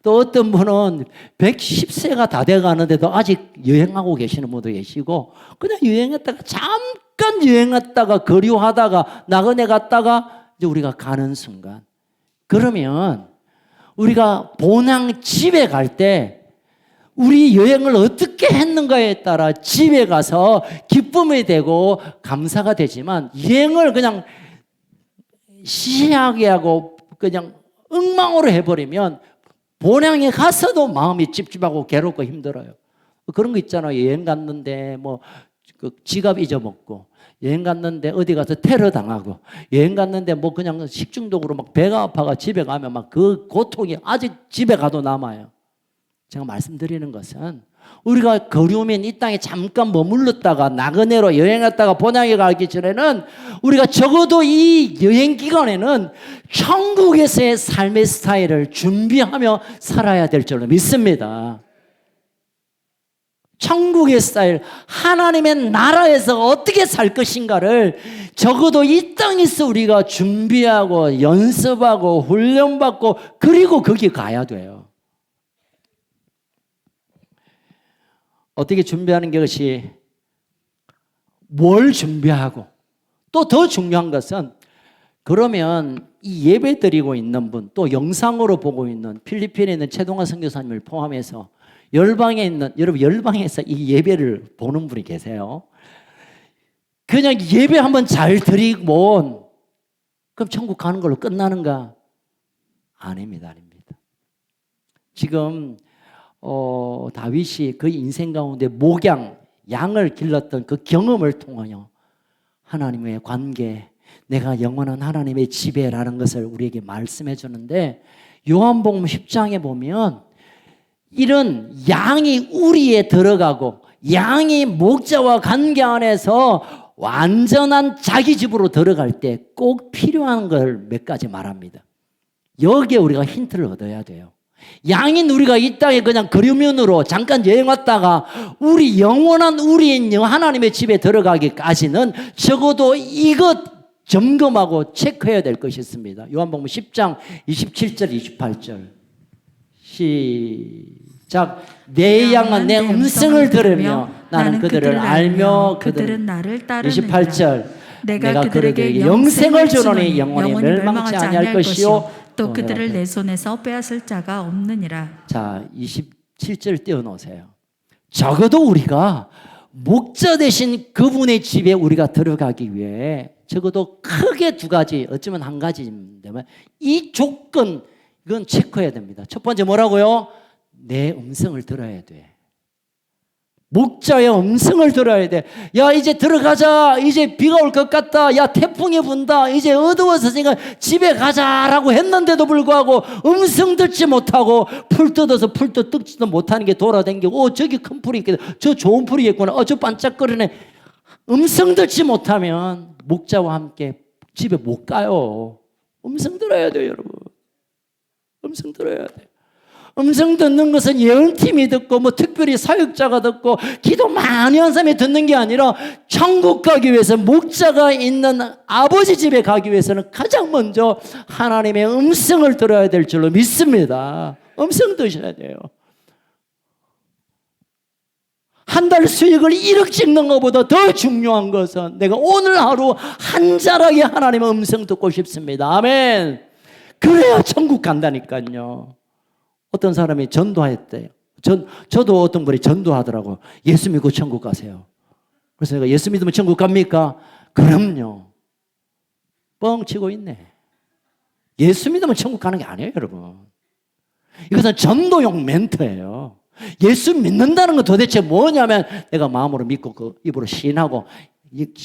또 어떤 분은 110세가 다 돼가는데도 아직 여행하고 계시는 분도 계시고, 그냥 여행했다가 잠깐 여행했다가 거류하다가 나그네 갔다가 이제 우리가 가는 순간, 그러면 우리가 본향 집에 갈 때 우리 여행을 어떻게 했는가에 따라 집에 가서 기쁨이 되고 감사가 되지만, 여행을 그냥 시시하게 하고 그냥 엉망으로 해버리면 본향에 가서도 마음이 찝찝하고 괴롭고 힘들어요. 그런 거 있잖아요. 여행 갔는데 뭐 지갑 잊어먹고, 여행 갔는데 어디 가서 테러 당하고, 여행 갔는데 뭐 그냥 식중독으로 막 배가 아파가 집에 가면 막 그 고통이 아직 집에 가도 남아요. 제가 말씀드리는 것은, 우리가 거류민 이 땅에 잠깐 머물렀다가 나그네로 여행했다가 본향에 가기 전에는 우리가 적어도 이 여행 기간에는 천국에서의 삶의 스타일을 준비하며 살아야 될 줄로 믿습니다. 천국의 스타일, 하나님의 나라에서 어떻게 살 것인가를 적어도 이 땅에서 우리가 준비하고 연습하고 훈련받고, 그리고 거기 가야 돼요. 어떻게 준비하는 것이, 뭘 준비하고, 또 더 중요한 것은, 그러면 이 예배 드리고 있는 분, 또 영상으로 보고 있는 필리핀에 있는 최동환 선교사님을 포함해서 열방에 있는, 여러분 열방에서 이 예배를 보는 분이 계세요. 그냥 예배 한번 잘 드리고 그럼 천국 가는 걸로 끝나는가? 아닙니다. 지금 다윗이 그 인생 가운데 목양, 양을 길렀던 그 경험을 통하여 하나님의 관계, 내가 영원한 하나님의 지배라는 것을 우리에게 말씀해 주는데, 요한복음 10장에 보면 이런 양이 우리에 들어가고 양이 목자와 관계 안에서 완전한 자기 집으로 들어갈 때 꼭 필요한 걸 몇 가지 말합니다. 여기에 우리가 힌트를 얻어야 돼요. 양인 우리가 이 땅에 그냥 거류민으로 잠깐 여행 왔다가 우리 영원한 우리인 하나님의 집에 들어가기까지는 적어도 이것 점검하고 체크해야 될 것이 있습니다. 요한복음 10장 27절 28절 시작. 내 양은 내 음성을 들으며 나는 그들을 알며 그들은 나를 따르느니라. 28절 내가 그들에게 영생을 주노니 영원히 멸망치 아니할 것이요 또 그들을 내 손에서 빼앗을 자가 없느니라. 자, 27절 띄워놓으세요. 적어도 우리가 목자 되신 그분의 집에 우리가 들어가기 위해 적어도 크게 두 가지, 어쩌면 한 가지인데, 이 조건, 이건 체크해야 됩니다. 첫 번째 뭐라고요? 내 음성을 들어야 돼. 목자의 음성을 들어야 돼. 야, 이제 들어가자. 이제 비가 올 것 같다. 야, 태풍이 분다. 이제 어두워서니까 집에 가자라고 했는데도 불구하고 음성 듣지 못하고 풀 뜯어서 풀도 뜯지도 못하는 게 돌아다니고, 저기 큰 풀이 있겠다. 저 좋은 풀이겠구나. 저 반짝거리네. 음성 듣지 못하면 목자와 함께 집에 못 가요. 음성 들어야 돼요, 여러분. 음성 들어야 돼. 음성 듣는 것은 예언팀이 듣고 뭐 특별히 사역자가 듣고 기도 많이 한 사람이 듣는 게 아니라, 천국 가기 위해서 목자가 있는 아버지 집에 가기 위해서는 가장 먼저 하나님의 음성을 들어야 될 줄로 믿습니다. 음성 드셔야 돼요. 한 달 수익을 1억 찍는 것보다 더 중요한 것은 내가 오늘 하루 한 자락에 하나님의 음성 듣고 싶습니다. 아멘. 그래야 천국 간다니까요. 어떤 사람이 전도했대요. 저도 어떤 분이 전도하더라고요. 예수 믿고 천국 가세요. 그래서 내가 예수 믿으면 천국 갑니까? 그럼요. 뻥치고 있네. 예수 믿으면 천국 가는 게 아니에요, 여러분. 이것은 전도용 멘트예요. 예수 믿는다는 건 도대체 뭐냐면, 내가 마음으로 믿고 그 입으로 시인하고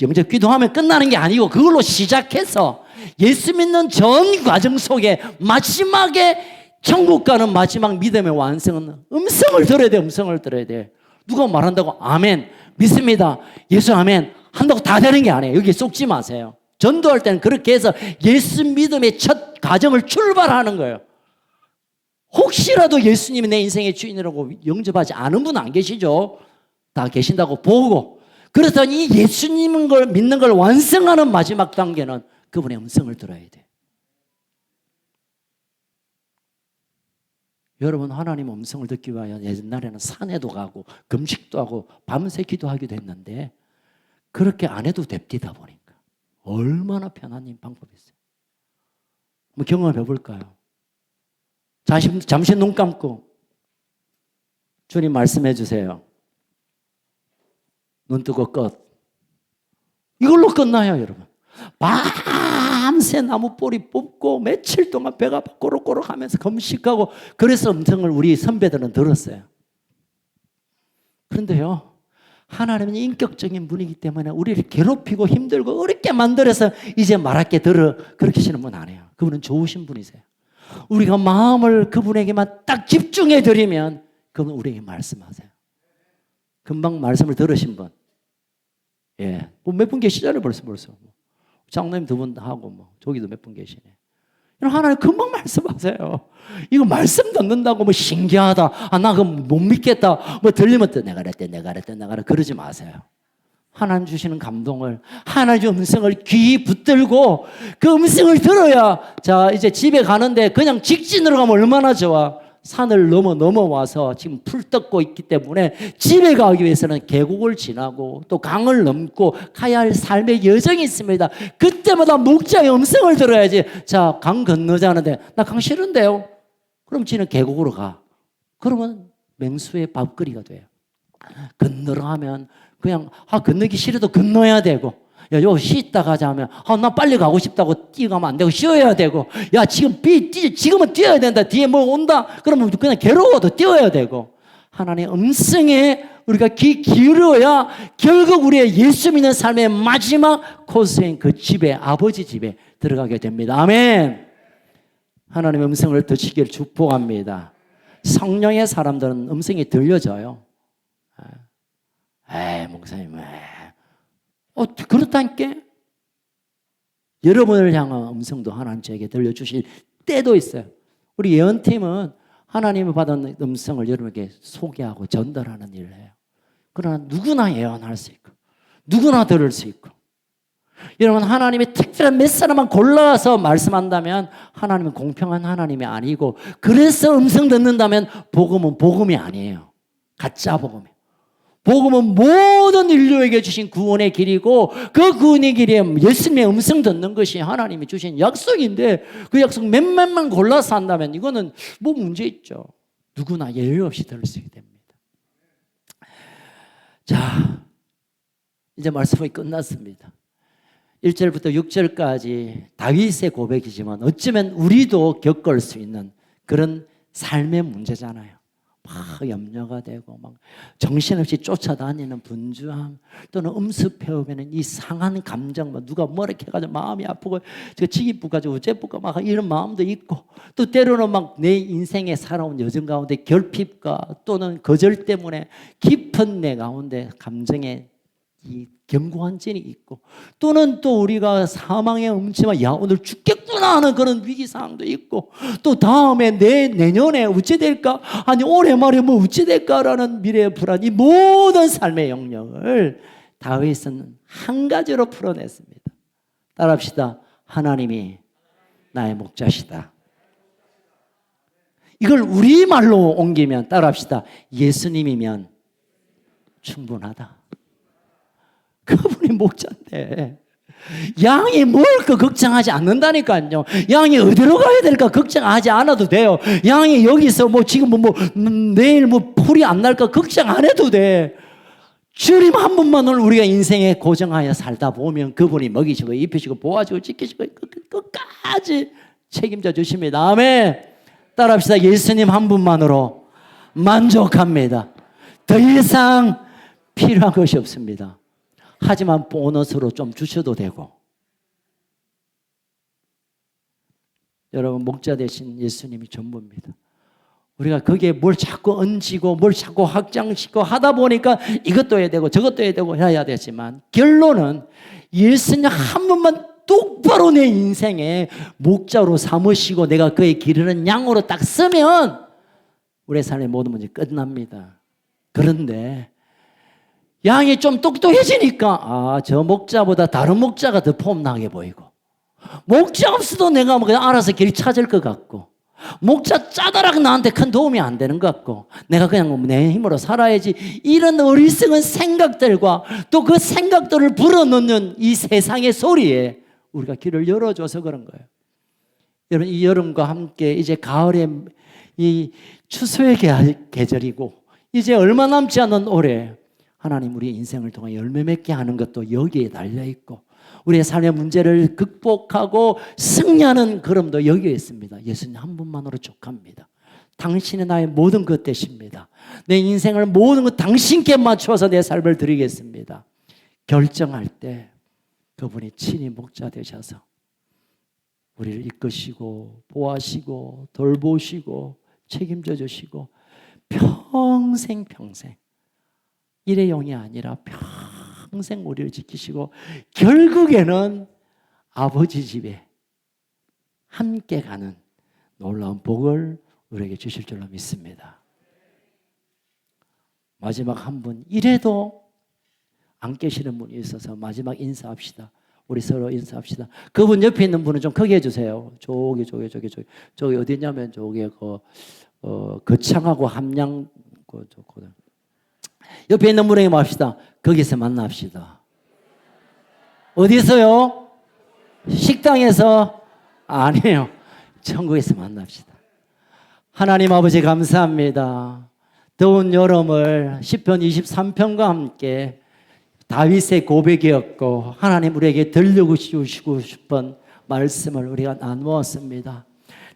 영접 기도하면 끝나는 게 아니고, 그걸로 시작해서 예수 믿는 전 과정 속에 마지막에 천국 가는 마지막 믿음의 완성은 음성을 들어야 돼. 음성을 들어야 돼. 누가 말한다고 아멘 믿습니다, 예수 아멘 한다고 다 되는 게 아니에요. 여기 속지 마세요. 전도할 때는 그렇게 해서 예수 믿음의 첫 과정을 출발하는 거예요. 혹시라도 예수님이 내 인생의 주인이라고 영접하지 않은 분 안 계시죠? 다 계신다고 보고, 그래서 이 예수님을 걸 믿는 걸 완성하는 마지막 단계는 그분의 음성을 들어야 돼. 여러분, 하나님 음성을 듣기 위하여 옛날에는 산에도 가고 금식도 하고 밤새 기도하기도 했는데 그렇게 안 해도 됩디다 보니까 얼마나 편한 방법이 있어요. 한번 경험해 볼까요? 잠시 눈 감고 주님 말씀해 주세요. 눈 뜨고 끝. 이걸로 끝나요, 여러분. 밤새 나무 뿌리 뽑고 며칠 동안 배가 꼬록꼬록 하면서 금식하고 그래서 음성을 우리 선배들은 들었어요. 그런데요, 하나님은 인격적인 분이기 때문에 우리를 괴롭히고 힘들고 어렵게 만들어서 이제 말할게 들어 그렇게 하시는 분 아니에요. 그분은 좋으신 분이세요. 우리가 마음을 그분에게만 딱 집중해 드리면 그분 우리에게 말씀하세요. 금방 말씀을 들으신 분, 예, 뭐 몇 분 계시잖아요. 벌써 장로님 2분 하고 저기도 몇 분 계시네. 하나님 금방 말씀하세요. 이거 말씀 듣는다고 뭐 신기하다, 나 그거 못 믿겠다, 뭐 들리면 또 내가 그랬대 그러지 마세요. 하나님 주시는 감동을, 하나님의 음성을 귀 붙들고 그 음성을 들어야, 자 이제 집에 가는데 그냥 직진으로 가면 얼마나 좋아. 산을 넘어와서 지금 풀 뜯고 있기 때문에 집에 가기 위해서는 계곡을 지나고 또 강을 넘고 가야 할 삶의 여정이 있습니다. 그때마다 목자의 음성을 들어야지. 자, 강 건너자는데 나 강 싫은데요. 그럼 지는 계곡으로 가. 그러면 맹수의 밥거리가 돼요. 건너러 하면 그냥 건너기 싫어도 건너야 되고, 야, 요 쉬었다 가자 하면 나 빨리 가고 싶다고 뛰어가면 안 되고 쉬어야 되고, 야 지금은 뛰어야 된다, 뒤에 뭐 온다 그러면 그냥 괴로워도 뛰어야 되고, 하나님의 음성에 우리가 귀 기울여야 결국 우리의 예수 믿는 삶의 마지막 코스인 그 집에, 아버지 집에 들어가게 됩니다. 아멘. 하나님의 음성을 듣시길 축복합니다. 성령의 사람들은 음성이 들려져요. 목사님, 그렇다니까. 여러분을 향한 음성도 하나님 저에게 들려주실 때도 있어요. 우리 예언팀은 하나님이 받은 음성을 여러분에게 소개하고 전달하는 일을 해요. 그러나 누구나 예언할 수 있고 누구나 들을 수 있고, 여러분 하나님이 특별한 몇 사람만 골라서 말씀한다면 하나님은 공평한 하나님이 아니고, 그래서 음성 듣는다면 복음은 복음이 아니에요. 가짜 복음이에요. 복음은 모든 인류에게 주신 구원의 길이고, 그 구원의 길에 예수님의 음성 듣는 것이 하나님이 주신 약속인데, 그 약속 몇몇만 골라서 한다면 이거는 뭐 문제 있죠. 누구나 예외 없이 들을 수 있게 됩니다. 자, 이제 말씀이 끝났습니다. 1절부터 6절까지 다윗의 고백이지만 어쩌면 우리도 겪을 수 있는 그런 삶의 문제잖아요. 막 염려가 되고 막 정신없이 쫓아다니는 분주함, 또는 음습해오면 이 상한 감정, 누가 뭐라 해가지고 마음이 아프고 저 지기부 가지고 어째부가 막 이런 마음도 있고, 또 때로는 막 내 인생에 살아온 여정 가운데 결핍과 또는 거절 때문에 깊은 내 가운데 감정에 이 견고한 찐이 있고, 또는 또 우리가 사망의 음침한, 야 오늘 죽겠구나 하는 그런 위기 상황도 있고, 또 다음에 내년에 어찌 될까, 아니 올해 말에 뭐 어찌 될까라는 미래의 불안, 이 모든 삶의 영역을 다윗은 한 가지로 풀어냈습니다. 따라합시다. 하나님이 나의 목자시다. 이걸 우리말로 옮기면 따라합시다. 예수님이면 충분하다. 그분이 목자인데 양이 뭘 걱정하지 않는다니까요. 양이 어디로 가야 될까 걱정하지 않아도 돼요. 양이 여기서 지금 내일 풀이 안 날까 걱정 안 해도 돼. 주님 한 분만을 우리가 인생에 고정하여 살다 보면 그분이 먹이시고 입히시고 보아주고 지키시고 끝까지 책임져 주십니다. 아멘. 따라합시다. 예수님 한 분만으로 만족합니다. 더 이상 필요한 것이 없습니다. 하지만 보너스로 좀 주셔도 되고, 여러분 목자 되신 예수님이 전부입니다. 우리가 거기에 뭘 자꾸 얹고 뭘 자꾸 확장시키고 하다 보니까 이것도 해야 되고 저것도 해야 되고 해야 되지만, 결론은 예수님 한 분만 똑바로 내 인생에 목자로 삼으시고 내가 그의 기르는 양으로 딱 쓰면 우리의 삶의 모든 문제 끝납니다. 그런데 양이 좀 똑똑해지니까 저 목자보다 다른 목자가 더 폼나게 보이고, 목자 없어도 내가 그냥 알아서 길 찾을 것 같고, 목자 짜다락 나한테 큰 도움이 안 되는 것 같고 내가 그냥 내 힘으로 살아야지, 이런 어리석은 생각들과 또 그 생각들을 불어넣는 이 세상의 소리에 우리가 귀를 열어줘서 그런 거예요. 여러분, 이 여름과 함께 이제 가을의 이 추수의 계절이고 이제 얼마 남지 않은 올해 하나님 우리의 인생을 통해 열매 맺게 하는 것도 여기에 달려있고 우리의 삶의 문제를 극복하고 승리하는 걸음도 여기에 있습니다. 예수님 한 분만으로 족합니다. 당신은 나의 모든 것 되십니다. 내 인생을 모든 것 당신께 맞추어서 내 삶을 드리겠습니다. 결정할 때 그분이 친히 목자 되셔서 우리를 이끄시고 보호하시고 돌보시고 책임져 주시고 평생 일회용이 아니라 평생 우리를 지키시고 결국에는 아버지 집에 함께 가는 놀라운 복을 우리에게 주실 줄로 믿습니다. 마지막 한 분, 이래도 안 계시는 분이 있어서 마지막 인사합시다. 우리 서로 인사합시다. 그분 옆에 있는 분은 좀 크게 해주세요. 저기 어디냐면 저기 거창하고 함양 옆에 있는 분에게 말합시다. 거기서 만납시다. 어디서요? 식당에서? 아니에요. 천국에서 만납시다. 하나님 아버지 감사합니다. 더운 여름을 시편 23편과 함께 다윗의 고백이었고 하나님 우리에게 들려주시고 싶은 말씀을 우리가 나누었습니다.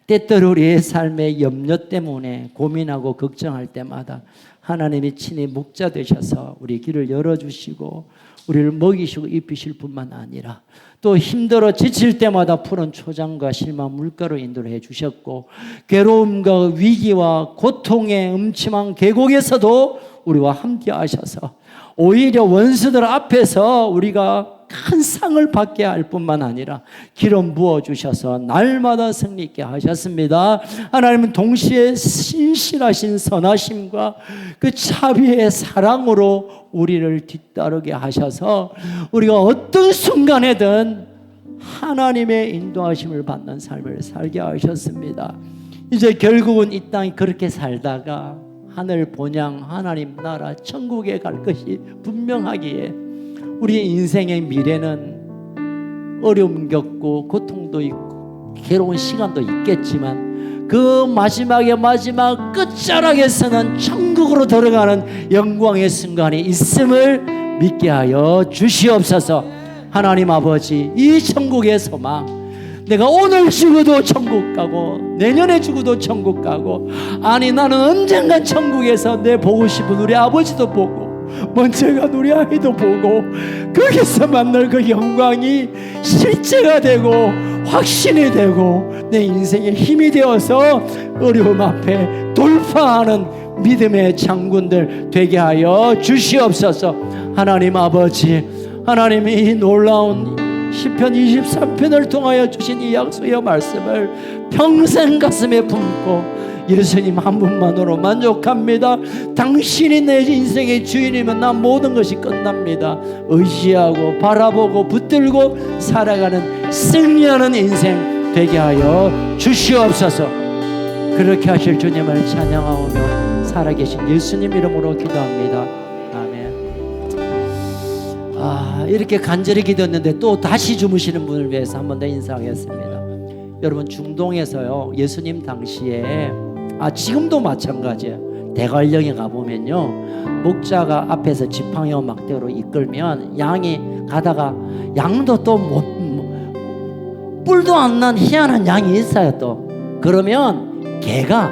때때로 우리의 삶의 염려 때문에 고민하고 걱정할 때마다 하나님이 친히 목자 되셔서 우리 길을 열어주시고 우리를 먹이시고 입히실 뿐만 아니라 또 힘들어 지칠 때마다 푸른 초장과 실만 물가로 인도해 주셨고 괴로움과 위기와 고통의 음침한 계곡에서도 우리와 함께 하셔서 오히려 원수들 앞에서 우리가 큰 상을 받게 할 뿐만 아니라 기름 부어주셔서 날마다 승리 있게 하셨습니다. 하나님은 동시에 신실하신 선하심과 그 자비의 사랑으로 우리를 뒤따르게 하셔서 우리가 어떤 순간에든 하나님의 인도하심을 받는 삶을 살게 하셨습니다. 이제 결국은 이 땅에 그렇게 살다가 하늘 본향 하나님 나라 천국에 갈 것이 분명하기에 우리의 인생의 미래는 어려움 겪고 고통도 있고 괴로운 시간도 있겠지만 그 마지막 끝자락에서는 천국으로 들어가는 영광의 순간이 있음을 믿게 하여 주시옵소서. 하나님 아버지, 이 천국의 소망, 내가 오늘 죽어도 천국 가고 내년에 죽어도 천국 가고, 아니 나는 언젠간 천국에서 내 보고 싶은 우리 아버지도 보고 먼저 간 우리 아이도 보고 거기서 만날 그 영광이 실제가 되고 확신이 되고 내 인생의 힘이 되어서 어려움 앞에 돌파하는 믿음의 장군들 되게 하여 주시옵소서. 하나님 아버지, 하나님이 이 놀라운 시편 23편을 통하여 주신 이 약속의 말씀을 평생 가슴에 품고 예수님 한 분만으로 만족합니다. 당신이 내 인생의 주인이면 난 모든 것이 끝납니다. 의지하고 바라보고 붙들고 살아가는 승리하는 인생 되게 하여 주시옵소서. 그렇게 하실 주님을 찬양하오며 살아계신 예수님 이름으로 기도합니다. 아멘. 이렇게 간절히 기도했는데 또 다시 주무시는 분을 위해서 한 번 더 인사하겠습니다. 여러분, 중동에서요, 예수님 당시에 지금도 마찬가지예요. 대관령에 가보면요, 목자가 앞에서 지팡이와 막대로 이끌면 양이 가다가, 양도 또 뿔도 안 난 희한한 양이 있어요. 또 그러면 개가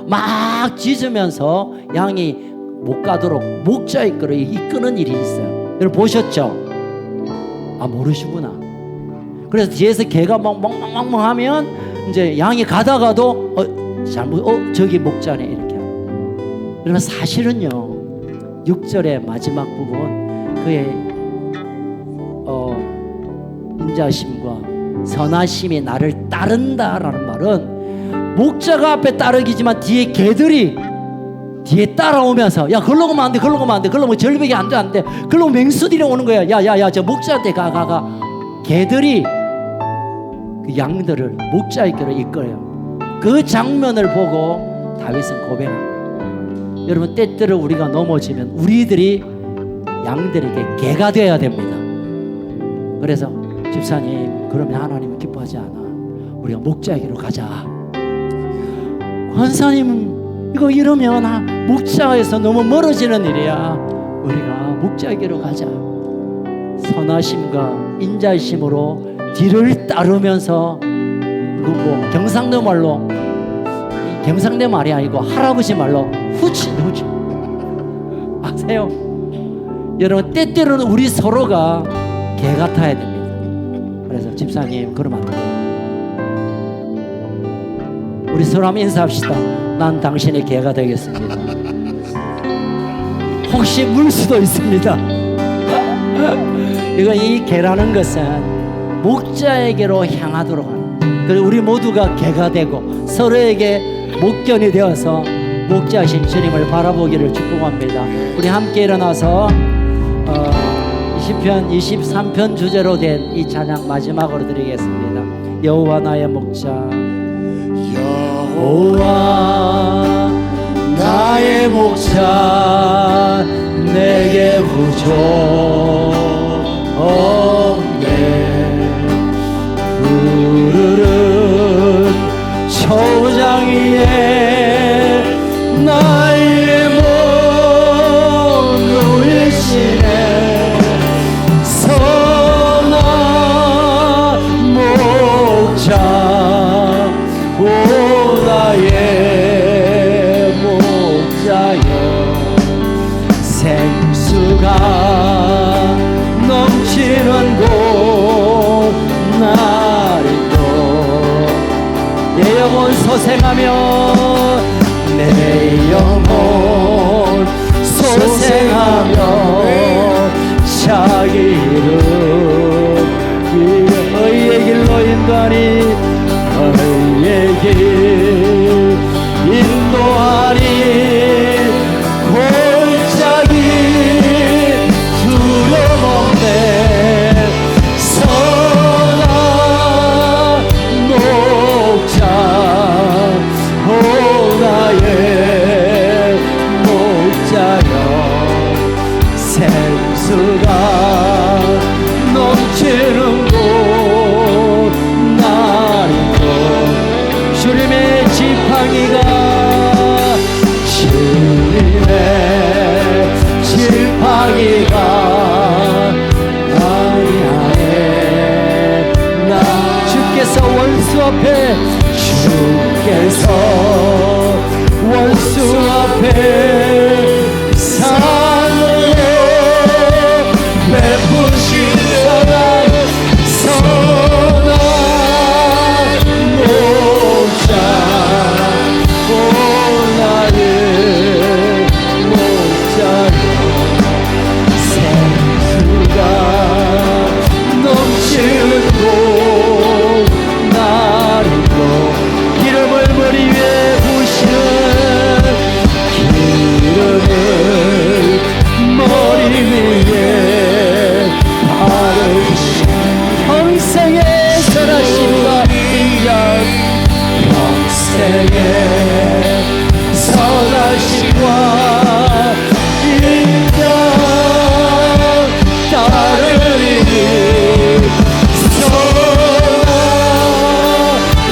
막 짖으면서 양이 못 가도록 목자 이끄는 일이 있어요. 여러분 보셨죠? 모르시구나. 그래서 뒤에서 개가 막 멍멍멍멍 하면 이제 양이 가다가도 저기 목자네 이렇게 하고. 그러면 사실은요, 6절의 마지막 부분, 그의 인자심과 선하심이 나를 따른다라는 말은 목자가 앞에 따르기지만 뒤에 개들이 뒤에 따라오면서, 야 걸러 가면 안 돼, 걸러 가면 절벽이 안 돼, 걸러 가면 맹수들이 오는 거야. 야야야, 저 목자한테 가. 개들이 그 양들을 목자에게로 이끌어요. 그 장면을 보고 다윗은 고백한 거예요. 여러분, 때때로 우리가 넘어지면 우리들이 양들에게 개가 되어야 됩니다. 그래서 집사님, 그러면 하나님은 기뻐하지 않아. 우리가 목자에게로 가자. 권사님, 이거 이러면 목자에서 너무 멀어지는 일이야. 우리가 목자에게로 가자. 선하심과 인자심으로 뒤를 따르면서, 그 경상도 말로, 경상도 말이 아니고 할아버지 말로 후치 아세요? 여러분, 때때로는 우리 서로가 개 같아야 됩니다. 그래서 집사님, 그러면 안 돼요. 우리 서로 한번 인사합시다. 난 당신의 개가 되겠습니다. 혹시 물 수도 있습니다. 이거, 이 개라는 것은 목자에게로 향하도록 하는, 그리고 우리 모두가 개가 되고 서로에게 목견이 되어서 목자신 주님을 바라보기를 축복합니다. 우리 함께 일어나서 20편 23편 주제로 된 이 찬양 마지막으로 드리겠습니다. 여호와 나의 목자, 여호와 나의 목자, 내게 부족 없네. 푸르른 초장 위에 나의 몸 누이시네. 선한 목자, 오 나의 목자여, 생수가 넘치는 곳 나리도 내 영혼 소생하며, 내 영혼 소생하며 자기 이름 의의 길로 인도하니, 의의 길 인도하니, 골짜기 두려움 없네. 선한 목자, 오 나의 목자여, 생수가 넘치는 곳 나리도, 주님의 지팡이가, 주님의 지팡이가 나의 안에, 나 주께서 원수 앞에, 주께서 원수 앞에 상을 베푸신 사랑, 선한 목자, 오 나의 목자여, 생수가 넘치는 곳 나리도, 기름을 머리 위에 부시는, 기름을 머리 위에 바르신, 평생의 선하심과 인자, 평생의 선하심과 인자 따르리니, 선한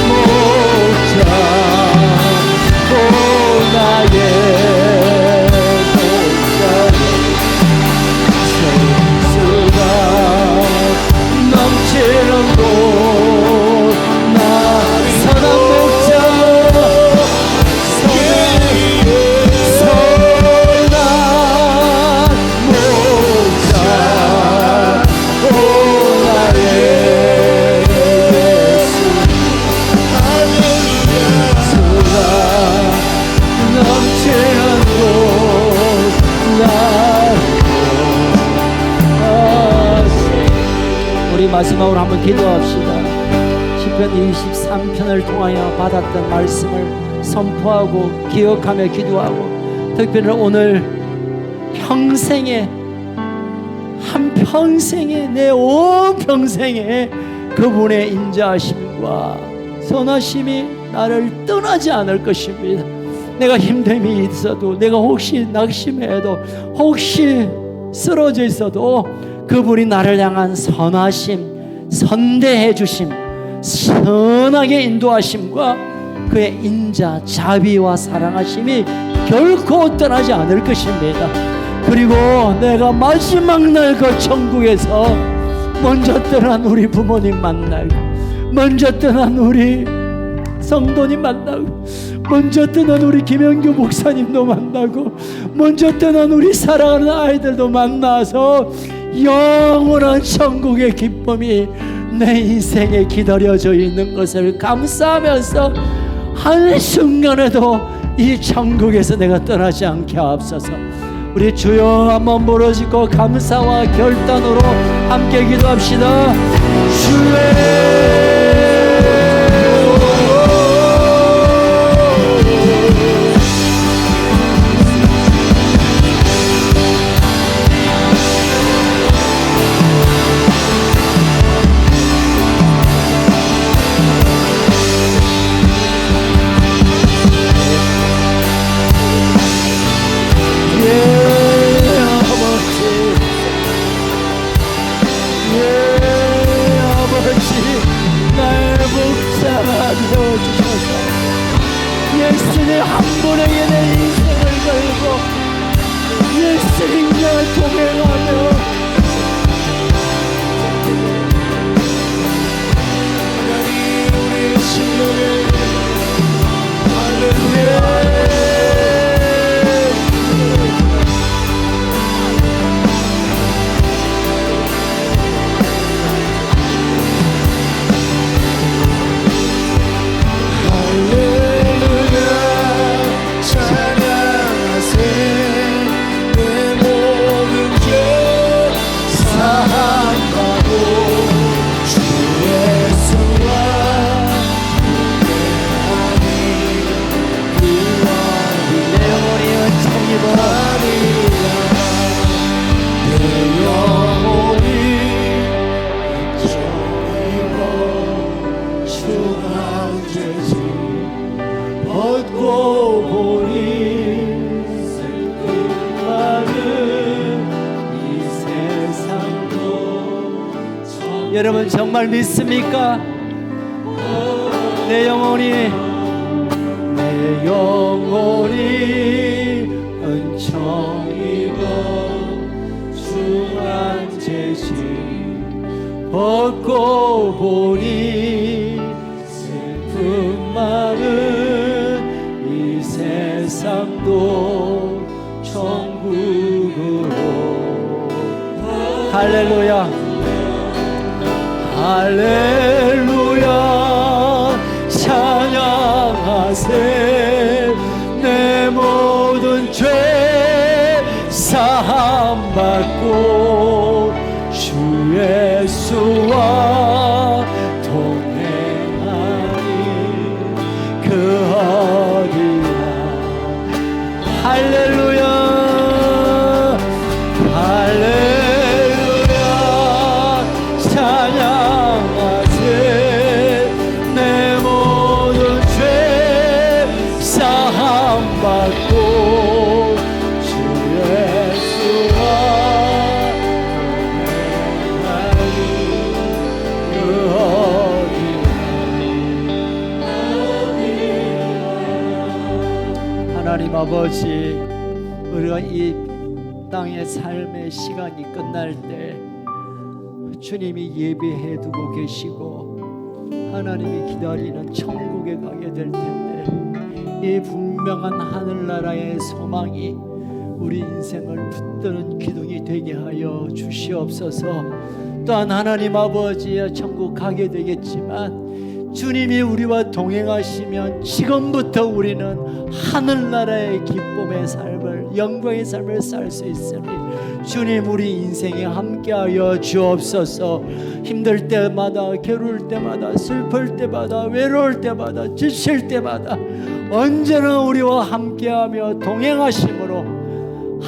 목자, 오 나의 목자여, 생수가 넘치는 곳 나, 선한 목자, 선한 목자, 오 나의 예수, 생수가 넘치는 곳 우리 마지막으로 한번 기도합시다. 시편 23편을 통하여 받았던 말씀을 선포하고 기억하며 기도하고, 특별히 오늘 평생에, 한 평생에, 내 온 평생에 그분의 인자하심과 선하심이 나를 떠나지 않을 것입니다. 내가 힘듦이 있어도, 내가 혹시 낙심해도, 혹시 쓰러져 있어도 그분이 나를 향한 선하심, 선대해 주심, 선하게 인도하심과 그의 인자, 자비와 사랑하심이 결코 떠나지 않을 것입니다. 그리고 내가 마지막 날 그 천국에서 먼저 떠난 우리 부모님 만나고, 먼저 떠난 우리 성도님 만나고, 먼저 떠난 우리 김영규 목사님도 만나고, 먼저 떠난 우리 사랑하는 아이들도 만나서 영원한 천국의 기쁨이 내 인생에 기다려져 있는 것을 감사하면서 한순간에도 이 천국에서 내가 떠나지 않게 하옵소서. 우리 주여 한번 부르짖고 감사와 결단으로 함께 기도합시다. 주여, 예수님 한 분에게 내 인생을 걸고 예수님과 동행하며 우리 심령에 할렐루야. 여러분 정말 믿습니까? 내 영혼이 은총 입어 주 안제지 벗고 보니 슬픈 마음 이 세상도 천국으로. 할렐루야, 할렐루야, 찬양하세. 내 모든 죄 사함받고 주 예수와 동행하니 그 어디나. 할렐루야, 할렐루야, 찬양하세. 내 모든 죄 사함받고 주 예수와 동행하니 그 어디나. 하나님 아버지, 우리가 이 땅의 삶의 시간이 끝날 때 주님이 예배해 두고 계시고 하나님이 기다리는 천국에 가게 될 텐데, 이 분명한 하늘나라의 소망이 우리 인생을 붙드는 기둥이 되게 하여 주시옵소서. 또한 하나님 아버지의 천국 가게 되겠지만 주님이 우리와 동행하시면 지금부터 우리는 하늘나라의 기쁨의 삶을, 영광의 삶을 살 수 있으니 주님 우리 인생에 함께하여 주옵소서. 힘들 때마다, 괴로울 때마다, 슬플 때마다, 외로울 때마다, 지칠 때마다 언제나 우리와 함께하며 동행하심으로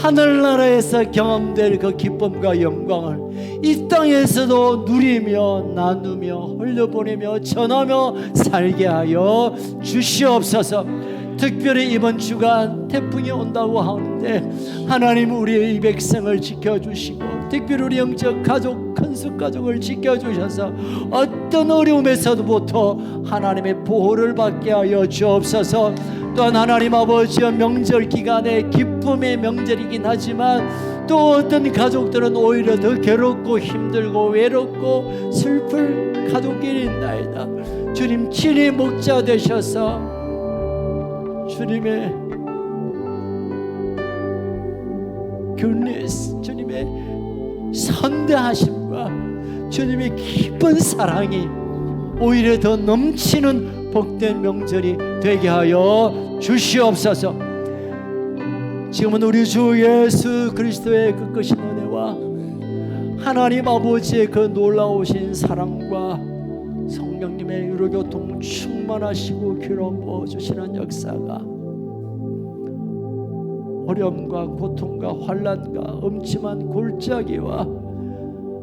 하늘나라에서 경험될 그 기쁨과 영광을 이 땅에서도 누리며 나누며 흘려보내며 전하며 살게 하여 주시옵소서. 특별히 이번 주간 태풍이 온다고 하는데 하나님 우리의 이 백성을 지켜주시고 특별히 우리 영적 가족 큰숙 가족을 지켜주셔서 어떤 어려움에서부터 하나님의 보호를 받게 하여 주옵소서. 또한 하나님 아버지의 명절 기간에 기쁨의 명절이긴 하지만 또 어떤 가족들은 오히려 더 괴롭고 힘들고 외롭고 슬플 가족끼리 있나이다. 주님 친히 목자 되셔서 주님의 goodness, 주님의 선대하심과 주님의 깊은 사랑이 오히려 더 넘치는 복된 명절이 되게 하여 주시옵소서. 지금은 우리 주 예수 그리스도의 그 크신 은혜와 하나님 아버지의 그 놀라우신 사랑과 성령님의 유로교통 충만하시고 귀로 부어주시는 역사가 어려움과 고통과 환난과 음침한 골짜기와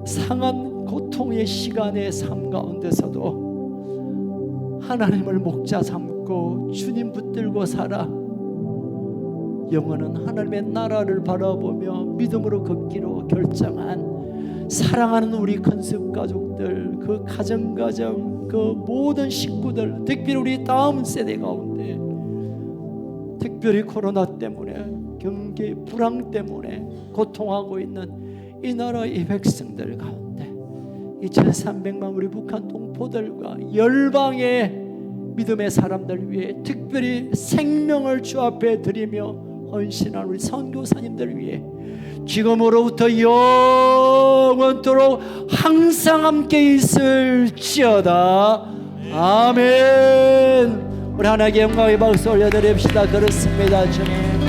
상한 고통의 시간의 삶 가운데서도 하나님을 목자 삼고 주님 붙들고 살아 영원한 하나님의 나라를 바라보며 믿음으로 걷기로 결정한 사랑하는 우리 큰숙 가족들, 그 가정 그 모든 식구들, 특별히 우리 다음 세대 가운데 특별히 코로나 때문에 경기 불황 때문에 고통하고 있는 이 나라 이 백성들 가운데 2300만 우리 북한 동포들과 열방의 믿음의 사람들 위해 특별히 생명을 주 앞에 드리며 헌신한 우리 선교사님들 위해 지금으로부터 영원토록 항상 함께 있을지어다. 아멘. 우리 하나님께 영광의 박수 올려드립시다. 그렇습니다. 주님.